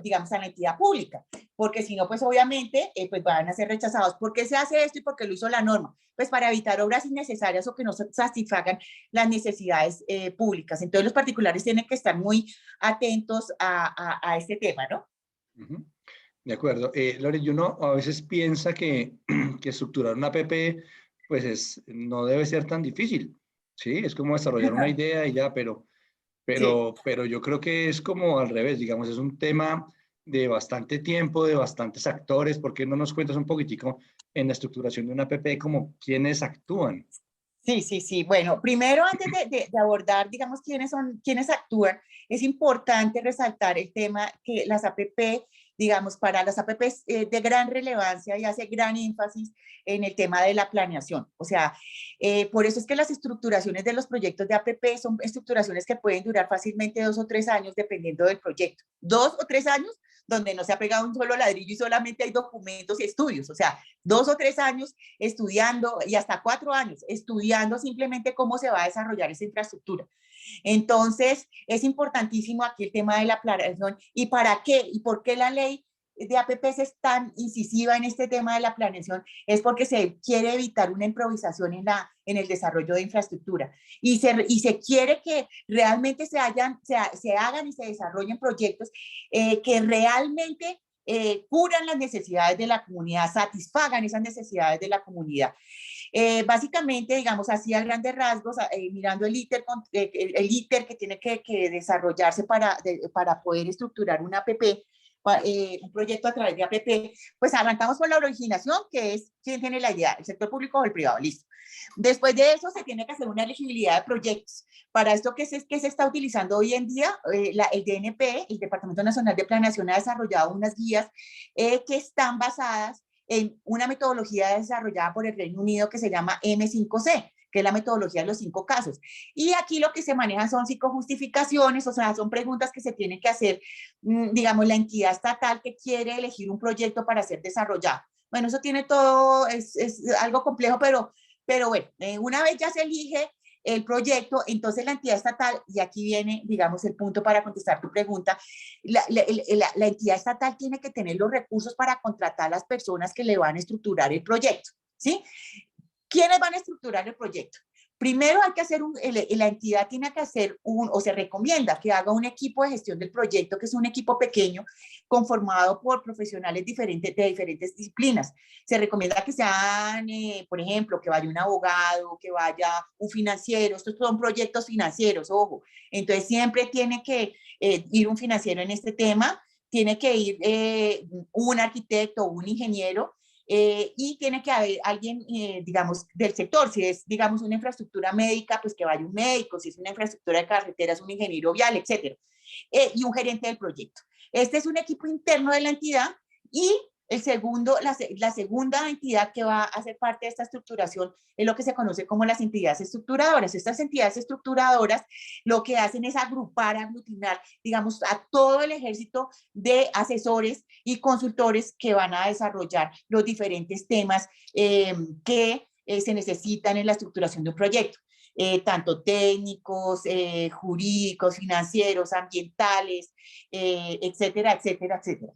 digamos, a la entidad pública, porque si no, pues obviamente, pues van a ser rechazados. ¿Por qué se hace esto y por qué lo hizo la norma? Pues para evitar obras innecesarias o que no satisfagan las necesidades públicas. Entonces los particulares tienen que estar muy atentos a este tema, ¿no? De acuerdo. Lore, uno a veces piensa que estructurar una APP pues no debe ser tan difícil, ¿sí? Es como desarrollar una idea y ya, pero yo creo que es como al revés, digamos, es un tema de bastante tiempo, de bastantes actores. ¿Por qué no nos cuentas un poquitico en la estructuración de una APP como quiénes actúan? Sí. Bueno, primero antes de abordar, digamos, quiénes actúan, es importante resaltar el tema que las APP, digamos, para las APPs de gran relevancia y hace gran énfasis en el tema de la planeación. O sea, por eso es que las estructuraciones de los proyectos de APP son estructuraciones que pueden durar fácilmente 2 o 3 años dependiendo del proyecto. 2 o 3 años donde no se ha pegado un solo ladrillo y solamente hay documentos y estudios. O sea, 2 o 3 años estudiando y hasta 4 años estudiando simplemente cómo se va a desarrollar esa infraestructura. Entonces, es importantísimo aquí el tema de la planeación y para qué y por qué la ley de APPs es tan incisiva en este tema de la planeación, es porque se quiere evitar una improvisación en el desarrollo de infraestructura y se quiere que realmente se hagan y se desarrollen proyectos que realmente curan las necesidades de la comunidad, satisfagan esas necesidades de la comunidad. Básicamente, digamos así a grandes rasgos, mirando el ITER que tiene que desarrollarse para poder estructurar una APP, un proyecto a través de APP, pues arrancamos con la originación, que es quién tiene la idea, el sector público o el privado, listo. Después de eso se tiene que hacer una elegibilidad de proyectos. Para esto que se está utilizando hoy en día, el DNP, el Departamento Nacional de Planeación, ha desarrollado unas guías que están basadas en una metodología desarrollada por el Reino Unido que se llama M5C, que es la metodología de los 5 casos. Y aquí lo que se maneja son psicojustificaciones, o sea, son preguntas que se tienen que hacer, digamos, la entidad estatal que quiere elegir un proyecto para ser desarrollado. Bueno, eso tiene todo, es algo complejo, pero bueno, una vez ya se elige el proyecto, entonces la entidad estatal, y aquí viene, digamos, el punto para contestar tu pregunta, la entidad estatal tiene que tener los recursos para contratar a las personas que le van a estructurar el proyecto, ¿sí? ¿Quiénes van a estructurar el proyecto? Primero hay que hacer la entidad tiene que hacer o se recomienda que haga un equipo de gestión del proyecto, que es un equipo pequeño, conformado por profesionales de diferentes disciplinas. Se recomienda que sean, por ejemplo, que vaya un abogado, que vaya un financiero. Estos son proyectos financieros, ojo. Entonces siempre tiene que ir un financiero en este tema, tiene que ir un arquitecto o un ingeniero, y tiene que haber alguien, digamos, del sector. Si es, digamos, una infraestructura médica, pues que vaya un médico. Si es una infraestructura de carreteras, un ingeniero vial, etcétera. Y un gerente del proyecto. Este es un equipo interno de la entidad y la segunda entidad que va a hacer parte de esta estructuración es lo que se conoce como las entidades estructuradoras. Estas entidades estructuradoras lo que hacen es aglutinar, digamos, a todo el ejército de asesores y consultores que van a desarrollar los diferentes temas que se necesitan en la estructuración de un proyecto. Tanto técnicos, jurídicos, financieros, ambientales, etcétera, etcétera, etcétera.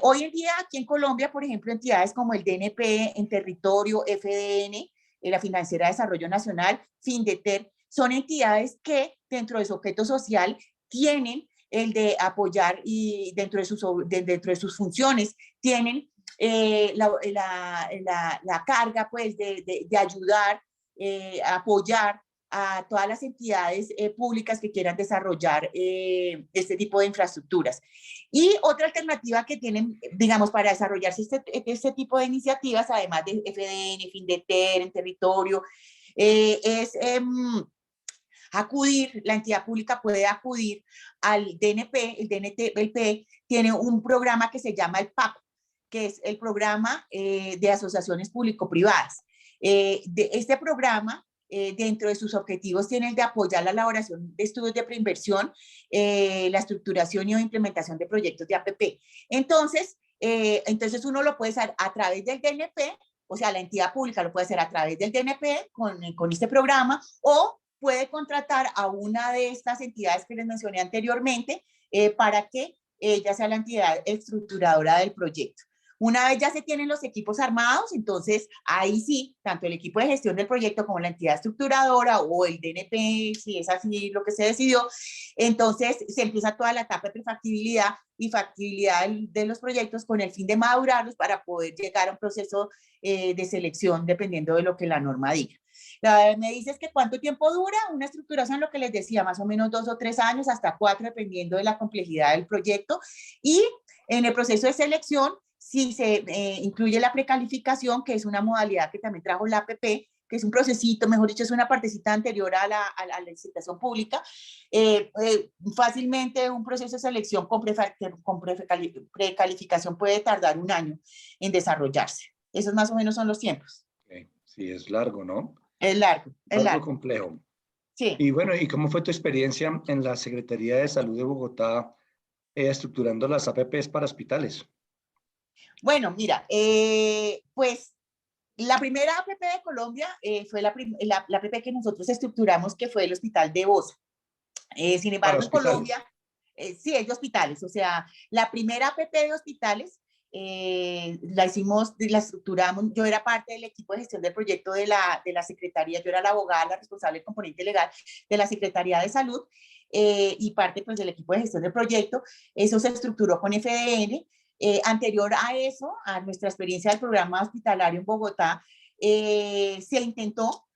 Hoy en día aquí en Colombia, por ejemplo, entidades como el DNP, en territorio, FDN, la Financiera de Desarrollo Nacional, Findeter, son entidades que dentro de su objeto social tienen el de apoyar y dentro de sus funciones tienen la carga pues de ayudar, apoyar a todas las entidades públicas que quieran desarrollar este tipo de infraestructuras. Y otra alternativa que tienen, digamos, para desarrollarse este tipo de iniciativas, además de FDN, Findeter, en territorio, es acudir, la entidad pública puede acudir al DNP. El DNP tiene un programa que se llama el PAP, que es el programa de asociaciones público-privadas. Este programa, dentro de sus objetivos, tiene el de apoyar la elaboración de estudios de preinversión, la estructuración y implementación de proyectos de APP. Entonces uno lo puede hacer a través del DNP, o sea, la entidad pública lo puede hacer a través del DNP con este programa, o puede contratar a una de estas entidades que les mencioné anteriormente para que ella sea la entidad estructuradora del proyecto. Una vez ya se tienen los equipos armados, entonces ahí sí, tanto el equipo de gestión del proyecto como la entidad estructuradora o el DNP, si es así lo que se decidió, entonces se empieza toda la etapa de prefactibilidad y factibilidad de los proyectos con el fin de madurarlos para poder llegar a un proceso de selección dependiendo de lo que la norma diga. Me dices que cuánto tiempo dura una estructuración, lo que les decía, más o menos 2 o 3 años, hasta 4, dependiendo de la complejidad del proyecto. Y en el proceso de selección, si se incluye la precalificación, que es una modalidad que también trajo la APP, que es un procesito, mejor dicho, es una partecita anterior a la licitación pública, fácilmente un proceso de selección con precalificación puede tardar 1 año en desarrollarse. Esos más o menos son los tiempos. Okay. Sí, es largo, ¿no? Es largo, es Algo largo. complejo. Sí. Y bueno, ¿y cómo fue tu experiencia en la Secretaría de Salud de Bogotá estructurando las APPs para hospitales? Bueno, mira, pues la primera APP de Colombia fue la APP que nosotros estructuramos, que fue el Hospital de Bosa. Sin Para embargo, en hospitales. Colombia, sí, es de hospitales. O sea, la primera APP de hospitales la estructuramos. Yo era parte del equipo de gestión del proyecto de la Secretaría. Yo era la abogada, la responsable del componente legal de la Secretaría de Salud y parte pues del equipo de gestión del proyecto. Eso se estructuró con FDN. Anterior a eso, a nuestra experiencia del programa hospitalario en Bogotá, se intentó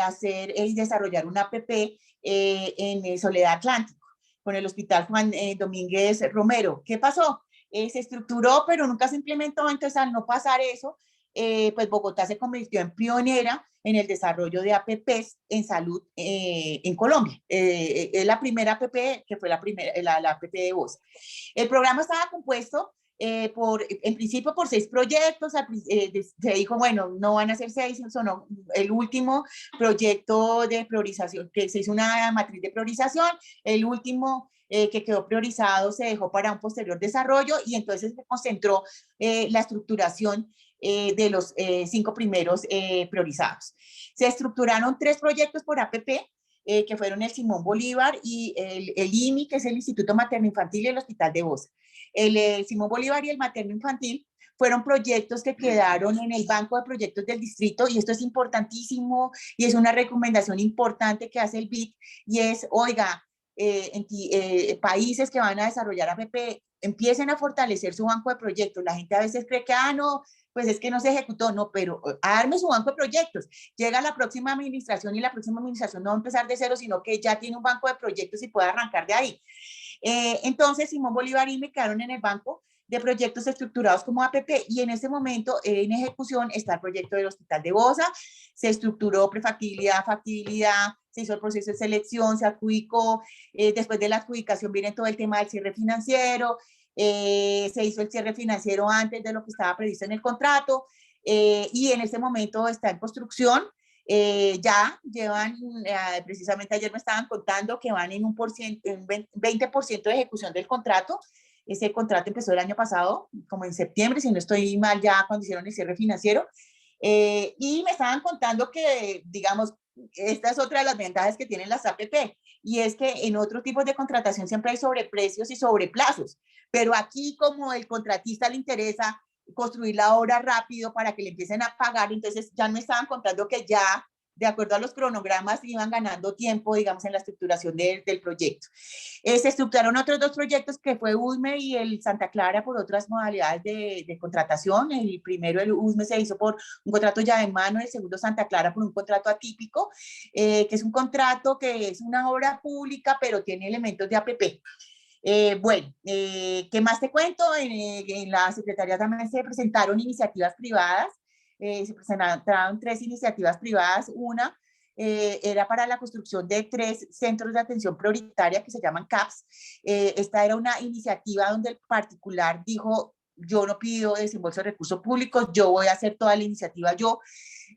hacer y desarrollar una APP en Soledad Atlántico, con el Hospital Juan Domínguez Romero. ¿Qué pasó? Se estructuró, pero nunca se implementó, entonces al no pasar eso, pues Bogotá se convirtió en pionera en el desarrollo de APPs en salud en Colombia. Es la primera APP, que fue la APP de voz. El programa estaba compuesto en principio por 6 proyectos. Se dijo, bueno, no van a ser 6, sino el último proyecto de priorización, que se hizo una matriz de priorización, el último que quedó priorizado se dejó para un posterior desarrollo, y entonces se concentró la estructuración de los 5 primeros priorizados. Se estructuraron 3 proyectos por APP, que fueron el Simón Bolívar y el IMI, que es el Instituto Materno Infantil, y el Hospital de Bosa. El Simón Bolívar y el Materno Infantil fueron proyectos que quedaron en el banco de proyectos del distrito, y esto es importantísimo y es una recomendación importante que hace el BIC, y es, oiga, países que van a desarrollar APP, empiecen a fortalecer su banco de proyectos. La gente a veces cree que, no, pues es que no se ejecutó, no, pero arme su banco de proyectos. Llega la próxima administración y la próxima administración no va a empezar de cero, sino que ya tiene un banco de proyectos y puede arrancar de ahí. Entonces, Simón Bolívar y me quedaron en el banco de proyectos estructurados como APP, y en este momento en ejecución está el proyecto del Hospital de Bosa. Se estructuró prefactibilidad, factibilidad, se hizo el proceso de selección, se adjudicó, después de la adjudicación viene todo el tema del cierre financiero, se hizo el cierre financiero antes de lo que estaba previsto en el contrato, y en este momento está en construcción. Ya llevan, precisamente ayer me estaban contando que van en un 20% de ejecución del contrato. Ese contrato empezó el año pasado, como en septiembre, si no estoy mal, ya cuando hicieron el cierre financiero. Y me estaban contando que, digamos, esta es otra de las ventajas que tienen las APP, y es que en otros tipos de contratación siempre hay sobreprecios y sobreplazos, pero aquí, como el contratista le interesa construir la obra rápido para que le empiecen a pagar, entonces ya me estaban contando que ya, de acuerdo a los cronogramas, iban ganando tiempo, digamos, en la estructuración del proyecto. Se estructuraron otros 2 proyectos, que fue USME y el Santa Clara, por otras modalidades de contratación. El primero, el USME, se hizo por un contrato llave en mano, el segundo, Santa Clara, por un contrato atípico, que es un contrato que es una obra pública, pero tiene elementos de APP. Bueno, ¿qué más te cuento? En la Secretaría también se presentaron iniciativas privadas. Se presentaron 3 iniciativas privadas. Una era para la construcción de 3 centros de atención prioritaria que se llaman CAPS. Esta era una iniciativa donde el particular dijo, yo no pido desembolso de recursos públicos, yo voy a hacer toda la iniciativa yo.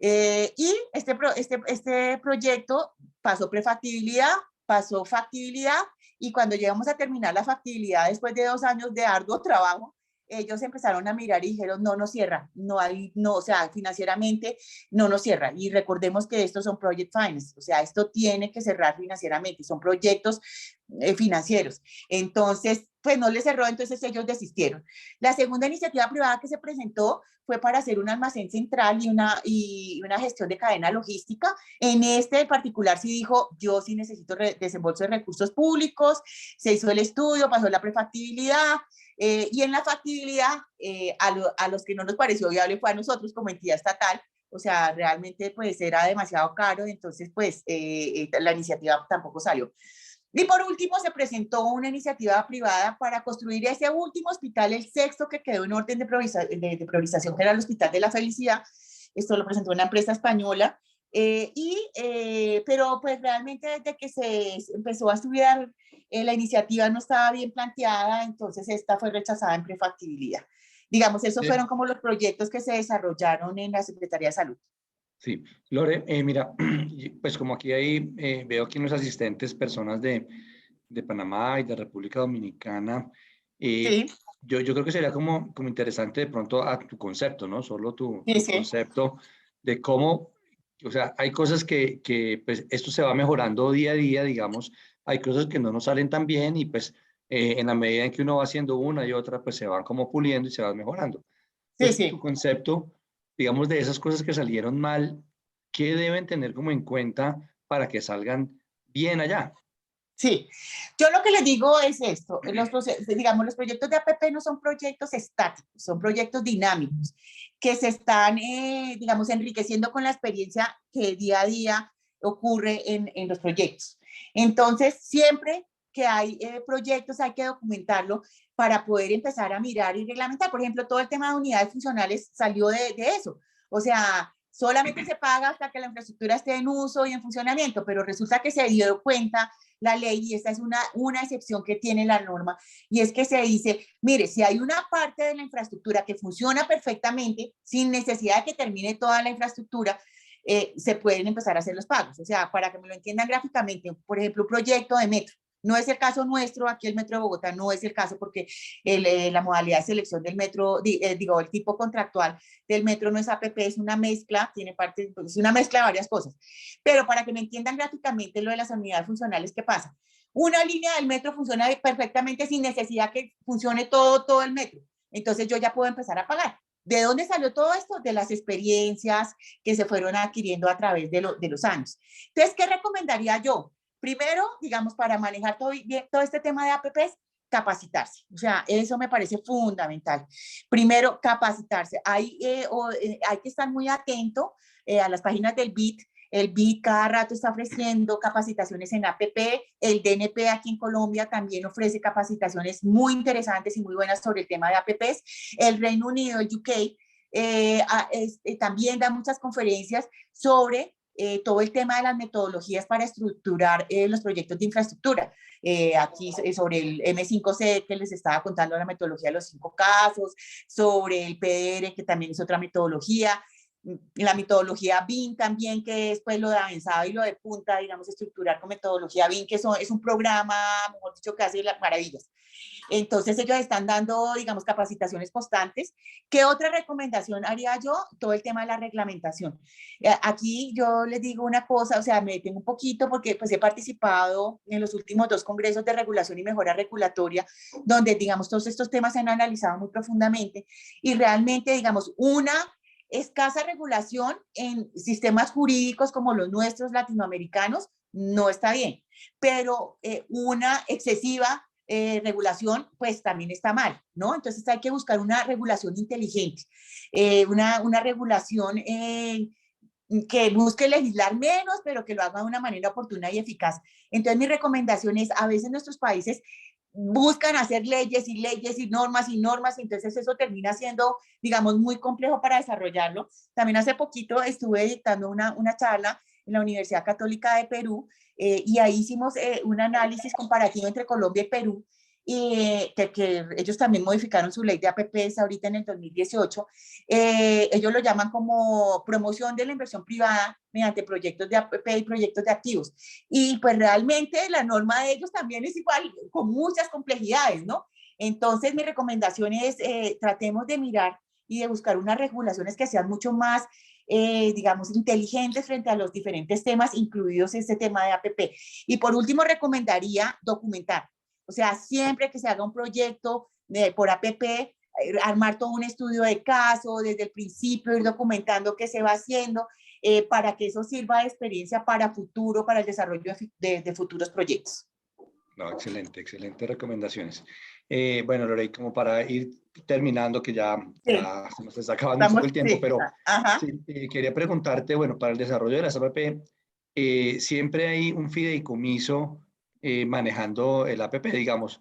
Y este proyecto pasó prefactibilidad, pasó factibilidad, y cuando llegamos a terminar la factibilidad, después de 2 años de arduo trabajo, ellos empezaron a mirar y dijeron, no nos cierra, no hay, no, o sea, financieramente no nos cierra. Y recordemos que estos son project finance, o sea, esto tiene que cerrar financieramente, son proyectos financieros. Entonces, pues no les cerró, entonces ellos desistieron. La segunda iniciativa privada que se presentó fue para hacer un almacén central y una gestión de cadena logística. En este en particular sí dijo, yo sí necesito desembolso de recursos públicos, se hizo el estudio, pasó la prefactibilidad, y en la factibilidad, a los que no nos pareció viable fue a nosotros como entidad estatal. O sea, realmente pues era demasiado caro, entonces pues la iniciativa tampoco salió. Y por último, se presentó una iniciativa privada para construir ese último hospital, el 6º que quedó en orden de priorización, que era el Hospital de la Felicidad. Esto lo presentó una empresa española, pero pues realmente desde que se empezó a estudiar la iniciativa no estaba bien planteada, entonces esta fue rechazada en prefactibilidad. Digamos, esos fueron como los proyectos que se desarrollaron en la Secretaría de Salud. Sí, Lore, mira, pues como aquí hay, veo aquí unos asistentes, personas de Panamá y de República Dominicana, Sí, yo creo que sería como interesante de pronto a tu concepto, ¿no? Solo tu sí, sí. concepto de cómo, o sea, hay cosas que pues esto se va mejorando día a día, digamos, hay cosas que no nos salen tan bien y pues en la medida en que uno va haciendo una y otra, pues se van como puliendo y se van mejorando. Sí, Entonces, tu sí. concepto, digamos, de esas cosas que salieron mal, ¿qué deben tener como en cuenta para que salgan bien allá? Sí, yo lo que les digo es esto, digamos, los proyectos de APP no son proyectos estáticos, son proyectos dinámicos que se están, digamos, enriqueciendo con la experiencia que día a día ocurre en los proyectos. Entonces, siempre que hay proyectos hay que documentarlo para poder empezar a mirar y reglamentar. Por ejemplo, todo el tema de unidades funcionales salió de eso. O sea, solamente se paga hasta que la infraestructura esté en uso y en funcionamiento, pero resulta que se dio cuenta la ley, y esta es una excepción que tiene la norma, y es que se dice, mire, si hay una parte de la infraestructura que funciona perfectamente, sin necesidad de que termine toda la infraestructura, se pueden empezar a hacer los pagos. O sea, para que me lo entiendan gráficamente, por ejemplo, un proyecto de metro. No es el caso nuestro, aquí el Metro de Bogotá no es el caso porque la modalidad de selección del metro, digo, el tipo contractual del metro no es APP, es una mezcla, tiene parte, es una mezcla de varias cosas. Pero para que me entiendan gráficamente lo de las unidades funcionales, ¿qué pasa? Una línea del metro funciona perfectamente sin necesidad que funcione todo el metro. Entonces yo ya puedo empezar a pagar. ¿De dónde salió todo esto? De las experiencias que se fueron adquiriendo a través de los años. Entonces, ¿qué recomendaría yo? Primero, digamos, para manejar todo este tema de APPs, capacitarse. O sea, eso me parece fundamental. Primero, capacitarse. Hay que estar muy atento a las páginas del BID. El BID cada rato está ofreciendo capacitaciones en APP. El DNP aquí en Colombia también ofrece capacitaciones muy interesantes y muy buenas sobre el tema de APPs. El Reino Unido, el UK, también da muchas conferencias sobre todo el tema de las metodologías para estructurar los proyectos de infraestructura. Aquí sobre el M5C, que les estaba contando la metodología de los 5 casos, sobre el PDR, que también es otra metodología, la metodología BIM también, que es pues lo de avanzado y lo de punta, digamos, estructurar con metodología BIM, que es un programa, mejor dicho, que hace las maravillas. Entonces ellos están dando, digamos, capacitaciones constantes. ¿Qué otra recomendación haría yo? Todo el tema de la reglamentación. Aquí yo les digo una cosa, o sea, me detengo un poquito porque pues he participado en los últimos 2 congresos de regulación y mejora regulatoria, donde, digamos, todos estos temas se han analizado muy profundamente y realmente, digamos, una escasa regulación en sistemas jurídicos como los nuestros latinoamericanos no está bien, pero una excesiva regulación, pues también está mal, ¿no? Entonces hay que buscar una regulación inteligente, una regulación que busque legislar menos, pero que lo haga de una manera oportuna y eficaz. Entonces mi recomendación es, a veces nuestros países buscan hacer leyes y leyes y normas, y entonces eso termina siendo, digamos, muy complejo para desarrollarlo. También hace poquito estuve dictando una charla en la Universidad Católica de Perú, y ahí hicimos un análisis comparativo entre Colombia y Perú, y que ellos también modificaron su ley de APPs ahorita en el 2018. Ellos lo llaman como promoción de la inversión privada mediante proyectos de APP y proyectos de activos. Y pues realmente la norma de ellos también es igual, con muchas complejidades, ¿no? Entonces mi recomendación es tratemos de mirar y de buscar unas regulaciones que sean mucho más, digamos, inteligentes frente a los diferentes temas, incluidos este tema de APP. Y por último, recomendaría documentar. O sea, siempre que se haga un proyecto por APP, armar todo un estudio de caso desde el principio, ir documentando qué se va haciendo, para que eso sirva de experiencia para futuro, para el desarrollo de futuros proyectos. No, excelente, excelentes recomendaciones. Bueno, Lorey, como para ir terminando, que ya, Sí, ya se nos está acabando un poco el tiempo, sí, pero ajá. sí, quería preguntarte, bueno, para el desarrollo de las APP, siempre hay un fideicomiso manejando el APP, digamos.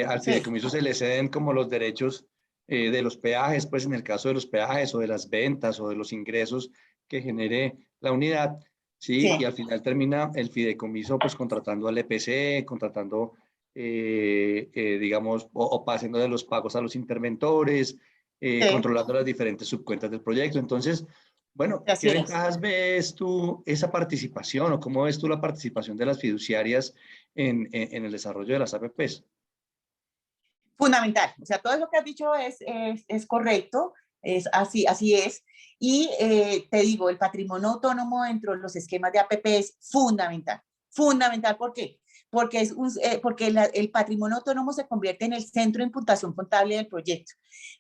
Al Sí, fideicomiso se le ceden como los derechos de los peajes, pues en el caso de los peajes o de las ventas o de los ingresos que genere la unidad. ¿Sí? Y sí, al final termina el fideicomiso pues contratando al EPC, contratando, digamos, o pasando de los pagos a los interventores, sí, controlando las diferentes subcuentas del proyecto. Entonces, bueno, ¿qué así es. ventajas ves tú esa participación o cómo ves tú la participación de las fiduciarias en el desarrollo de las APPs? Fundamental. O sea, todo lo que has dicho es correcto, es así es. Y te digo, el patrimonio autónomo dentro de los esquemas de APP es fundamental. Fundamental, ¿por qué? porque, porque el patrimonio autónomo se convierte en el centro de imputación contable del proyecto.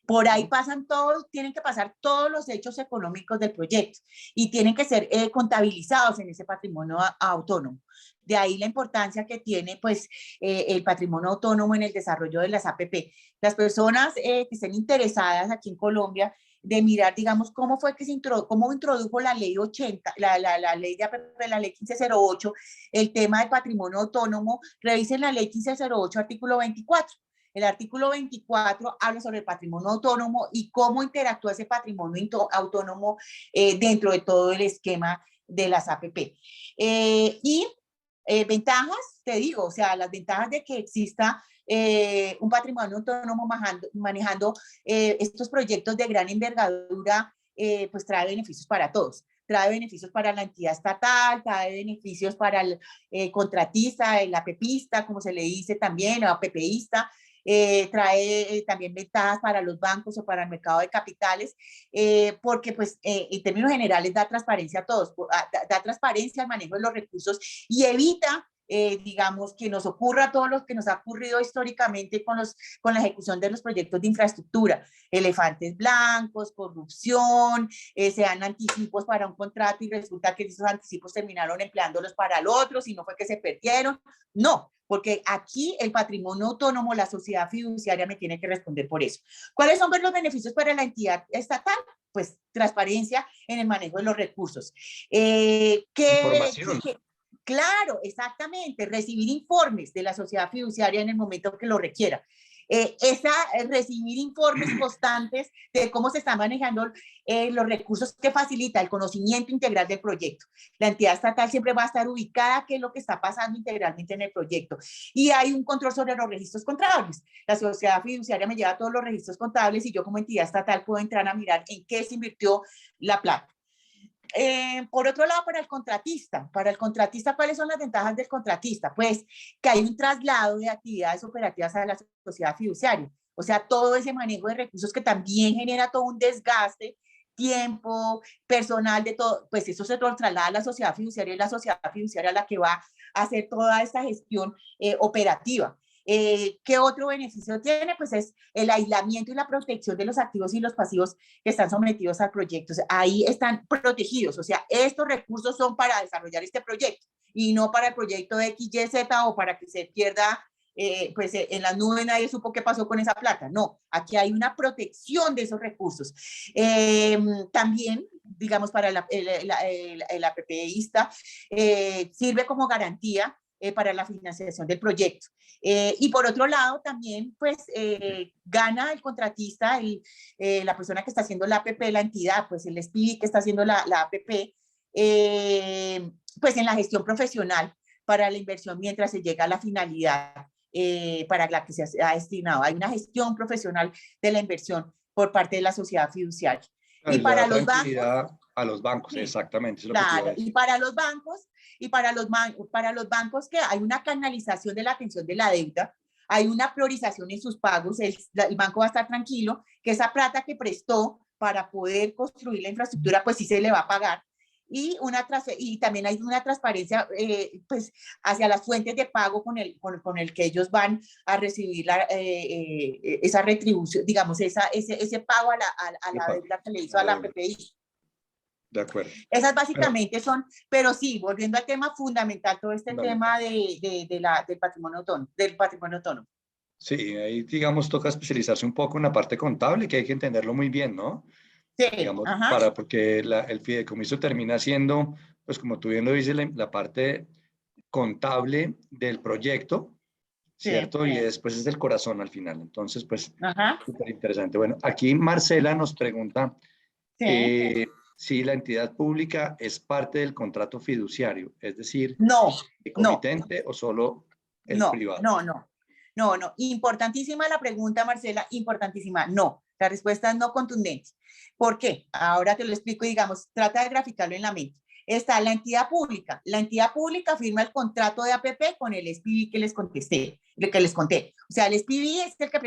Por ahí pasan todos, tienen que pasar todos los hechos económicos del proyecto y tienen que ser contabilizados en ese patrimonio autónomo. De ahí la importancia que tiene pues, el patrimonio autónomo en el desarrollo de las APP. Las personas que estén interesadas aquí en Colombia de mirar, digamos, cómo fue que cómo introdujo la ley 80, la ley de APP, la ley 1508, el tema del patrimonio autónomo, revisen la ley 1508, artículo 24. El artículo 24 habla sobre el patrimonio autónomo y cómo interactúa ese patrimonio autónomo dentro de todo el esquema de las APP. Ventajas, te digo, o sea, las ventajas de que exista un patrimonio autónomo manejando estos proyectos de gran envergadura, pues trae beneficios para todos. Trae beneficios para la entidad estatal, trae beneficios para el contratista, el APPista, como se le dice también, o APPista. Trae también ventajas para los bancos o para el mercado de capitales, porque pues en términos generales da transparencia a todos, da transparencia al manejo de los recursos y evita digamos, que nos ocurra todo lo que nos ha ocurrido históricamente con la ejecución de los proyectos de infraestructura, elefantes blancos, corrupción, se dan anticipos para un contrato y resulta que esos anticipos terminaron empleándolos para el otro, si no fue que se perdieron. No, porque aquí el patrimonio autónomo, la sociedad fiduciaria me tiene que responder por eso. ¿Cuáles son los beneficios para la entidad estatal? Pues transparencia en el manejo de los recursos. Información. Claro, exactamente, recibir informes de la sociedad fiduciaria en el momento que lo requiera. Recibir informes constantes de cómo se están manejando los recursos que facilita el conocimiento integral del proyecto. La entidad estatal siempre va a estar ubicada qué es lo que está pasando integralmente en el proyecto. Y hay un control sobre los registros contables. La sociedad fiduciaria me lleva todos los registros contables y yo como entidad estatal puedo entrar a mirar en qué se invirtió la plata. Por otro lado, para el contratista, ¿cuáles son las ventajas del contratista? Pues que hay un traslado de actividades operativas a la sociedad fiduciaria, o sea, todo ese manejo de recursos que también genera todo un desgaste, tiempo, personal, de todo, pues eso se traslada a la sociedad fiduciaria y la sociedad fiduciaria es la que va a hacer toda esta gestión operativa. ¿Qué otro beneficio tiene? Pues es el aislamiento y la protección de los activos y los pasivos que están sometidos al proyecto. O sea, ahí están protegidos, o sea, estos recursos son para desarrollar este proyecto y no para el proyecto de X, Y, Z o para que se pierda, pues en la nube nadie supo qué pasó con esa plata. No, aquí hay una protección de esos recursos. También, digamos, para el APPista, sirve como garantía para la financiación del proyecto. Y por otro lado, también, pues, gana el contratista, la persona que está haciendo la APP, la entidad, pues el SPV que está haciendo la APP, pues en la gestión profesional para la inversión mientras se llega a la finalidad para la que se ha destinado. Hay una gestión profesional de la inversión por parte de la sociedad fiduciaria. Y para los bancos, a los bancos, sí, exactamente. Es lo claro, que te iba a decir. y para los bancos que hay una canalización de la atención de la deuda, hay una priorización en sus pagos, el banco va a estar tranquilo que esa plata que prestó para poder construir la infraestructura, pues sí se le va a pagar. Y también hay una transparencia pues, hacia las fuentes de pago con el que ellos van a recibir esa retribución, digamos, ese pago a la deuda que le hizo a la PPI. De acuerdo. Esas básicamente son, pero sí, volviendo al tema fundamental, todo este tema del patrimonio autónomo. Sí, ahí digamos toca especializarse un poco en la parte contable, que hay que entenderlo muy bien, ¿no? Sí, digamos, ajá. porque el fideicomiso termina siendo, pues como tú bien lo dices, la parte contable del proyecto, ¿cierto? Sí. Y después es el corazón al final. Entonces, pues, súper interesante. Bueno, aquí Marcela nos pregunta si la entidad pública es parte del contrato fiduciario, es decir, no, el comitente o solo el privado. No. Importantísima la pregunta, Marcela, importantísima. No, la respuesta es no contundente. ¿Por qué? Ahora te lo explico y digamos, trata de graficarlo en la mente. Está la entidad pública. La entidad pública firma el contrato de APP con el SPV que les conté. O sea, el SPV es el que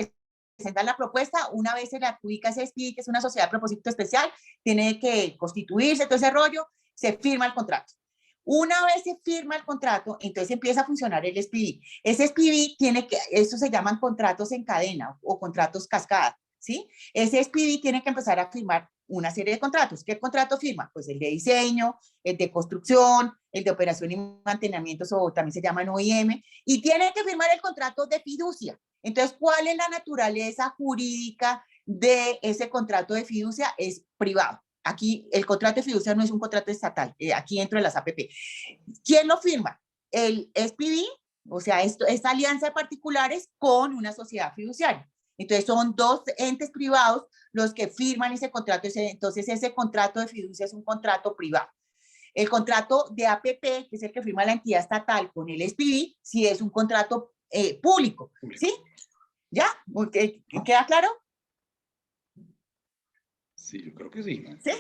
presenta la propuesta. Una vez se le adjudica ese SPV, que es una sociedad de propósito especial, tiene que constituirse todo ese rollo, se firma el contrato. Una vez se firma el contrato, entonces empieza a funcionar el SPV. Ese SPV tiene que, eso se llaman contratos en cadena o contratos cascada, ¿sí? Ese SPV tiene que empezar a firmar una serie de contratos. ¿Qué contrato firma? Pues el de diseño, el de construcción, el de operación y mantenimiento, o también se llaman OIM, y tiene que firmar el contrato de fiducia. Entonces, ¿cuál es la naturaleza jurídica de ese contrato de fiducia? Es privado. Aquí el contrato de fiducia no es un contrato estatal, aquí dentro de las APP. ¿Quién lo firma? El SPV, o sea, esta alianza de particulares con una sociedad fiduciaria. Entonces son dos entes privados los que firman ese contrato, entonces ese contrato de fiducia es un contrato privado. El contrato de APP, que es el que firma la entidad estatal con el SPV, sí es un contrato público, ¿sí? ¿Ya? ¿Queda claro? Sí, yo creo que sí. ¿Sí?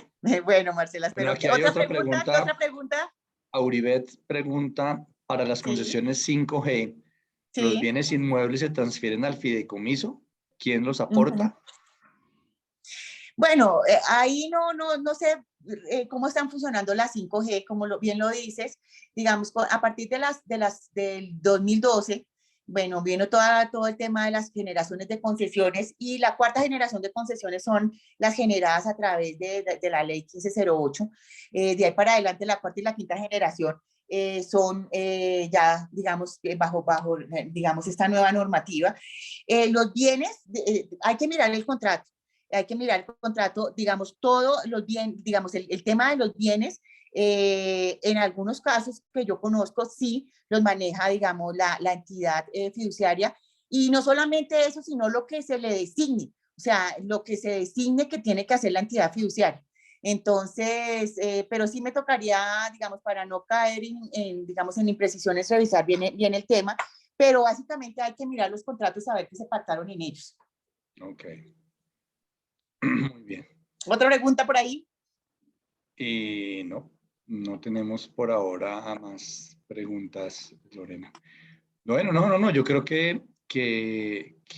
Bueno, Marcela, Bueno, espero aquí que... hay ¿Otra otra pregunta? ¿Qué pregunta. otra pregunta? Auribet pregunta, para las Sí, concesiones 5G, ¿los sí. bienes inmuebles se transfieren al fideicomiso? ¿Quién los Uh-huh. aporta? Bueno, ahí no sé cómo están funcionando las 5G, como bien lo dices. Digamos, a partir del 2012, bueno, vino todo el tema de las generaciones de concesiones, y la cuarta generación de concesiones son las generadas a través de la ley 1508. De ahí para adelante, la cuarta y la quinta generación son ya, digamos, digamos, esta nueva normativa. Los bienes, hay que mirar el contrato. Hay que mirar el contrato, digamos, todos los bienes, digamos, el tema de los bienes, en algunos casos que yo conozco, sí los maneja, digamos, la entidad fiduciaria, y no solamente eso, sino lo que se le designe, o sea, lo que se designe que tiene que hacer la entidad fiduciaria. Entonces, pero sí me tocaría, digamos, para no caer digamos, en imprecisiones, revisar bien el tema, pero básicamente hay que mirar los contratos, a ver qué se pactaron en ellos. Ok. Muy bien. ¿Otra pregunta por ahí? Y no tenemos por ahora más preguntas, Lorena. Bueno, no, yo creo que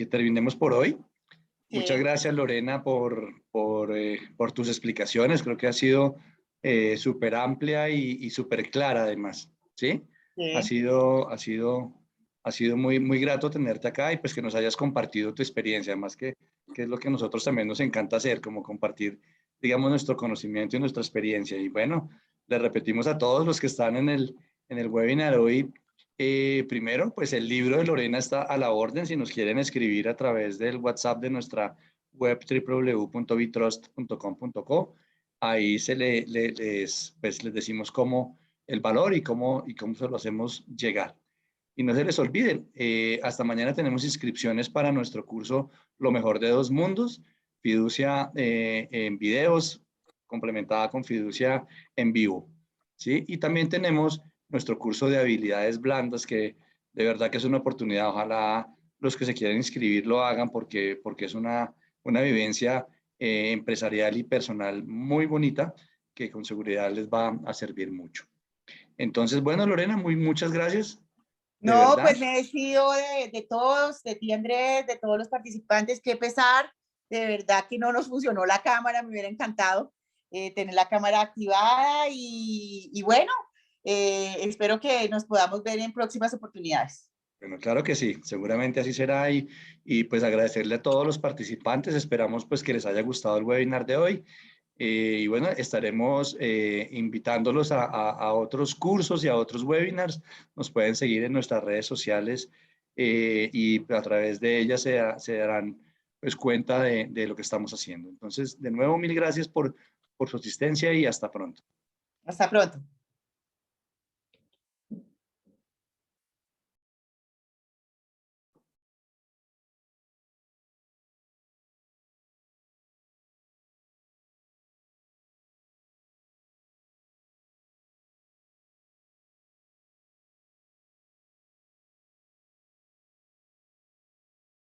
terminemos por hoy. Muchas Sí, gracias, Lorena, por tus explicaciones. Creo que ha sido súper amplia y súper clara, además. ¿Sí? Ha sí. sido, ha sido, ha sido muy, muy grato tenerte acá y pues que nos hayas compartido tu experiencia, además que es lo que a nosotros también nos encanta hacer, como compartir, digamos, nuestro conocimiento y nuestra experiencia. Y bueno, le repetimos a todos los que están en el webinar hoy. Primero, pues el libro de Lorena está a la orden si nos quieren escribir a través del WhatsApp de nuestra web www.bitrust.com.co. Ahí les decimos cómo el valor y cómo se lo hacemos llegar. Y no se les olvide, hasta mañana tenemos inscripciones para nuestro curso Lo mejor de dos mundos, fiducia en videos, complementada con fiducia en vivo. ¿Sí? Y también tenemos nuestro curso de habilidades blandas, que de verdad que es una oportunidad. Ojalá los que se quieran inscribir lo hagan porque es una vivencia empresarial y personal muy bonita que con seguridad les va a servir mucho. Entonces, bueno, Lorena, muchas gracias, de No, verdad. pues me despido de todos, de ti, Andrés, de todos los participantes. Qué pesar, de verdad que no nos funcionó la cámara, me hubiera encantado tener la cámara activada, y bueno, espero que nos podamos ver en próximas oportunidades. Bueno, claro que sí, seguramente así será y pues agradecerle a todos los participantes. Esperamos pues que les haya gustado el webinar de hoy. Y bueno, estaremos invitándolos a otros cursos y a otros webinars. Nos pueden seguir en nuestras redes sociales y a través de ellas se darán pues cuenta de lo que estamos haciendo. Entonces, de nuevo, mil gracias por su asistencia y hasta pronto. Hasta pronto.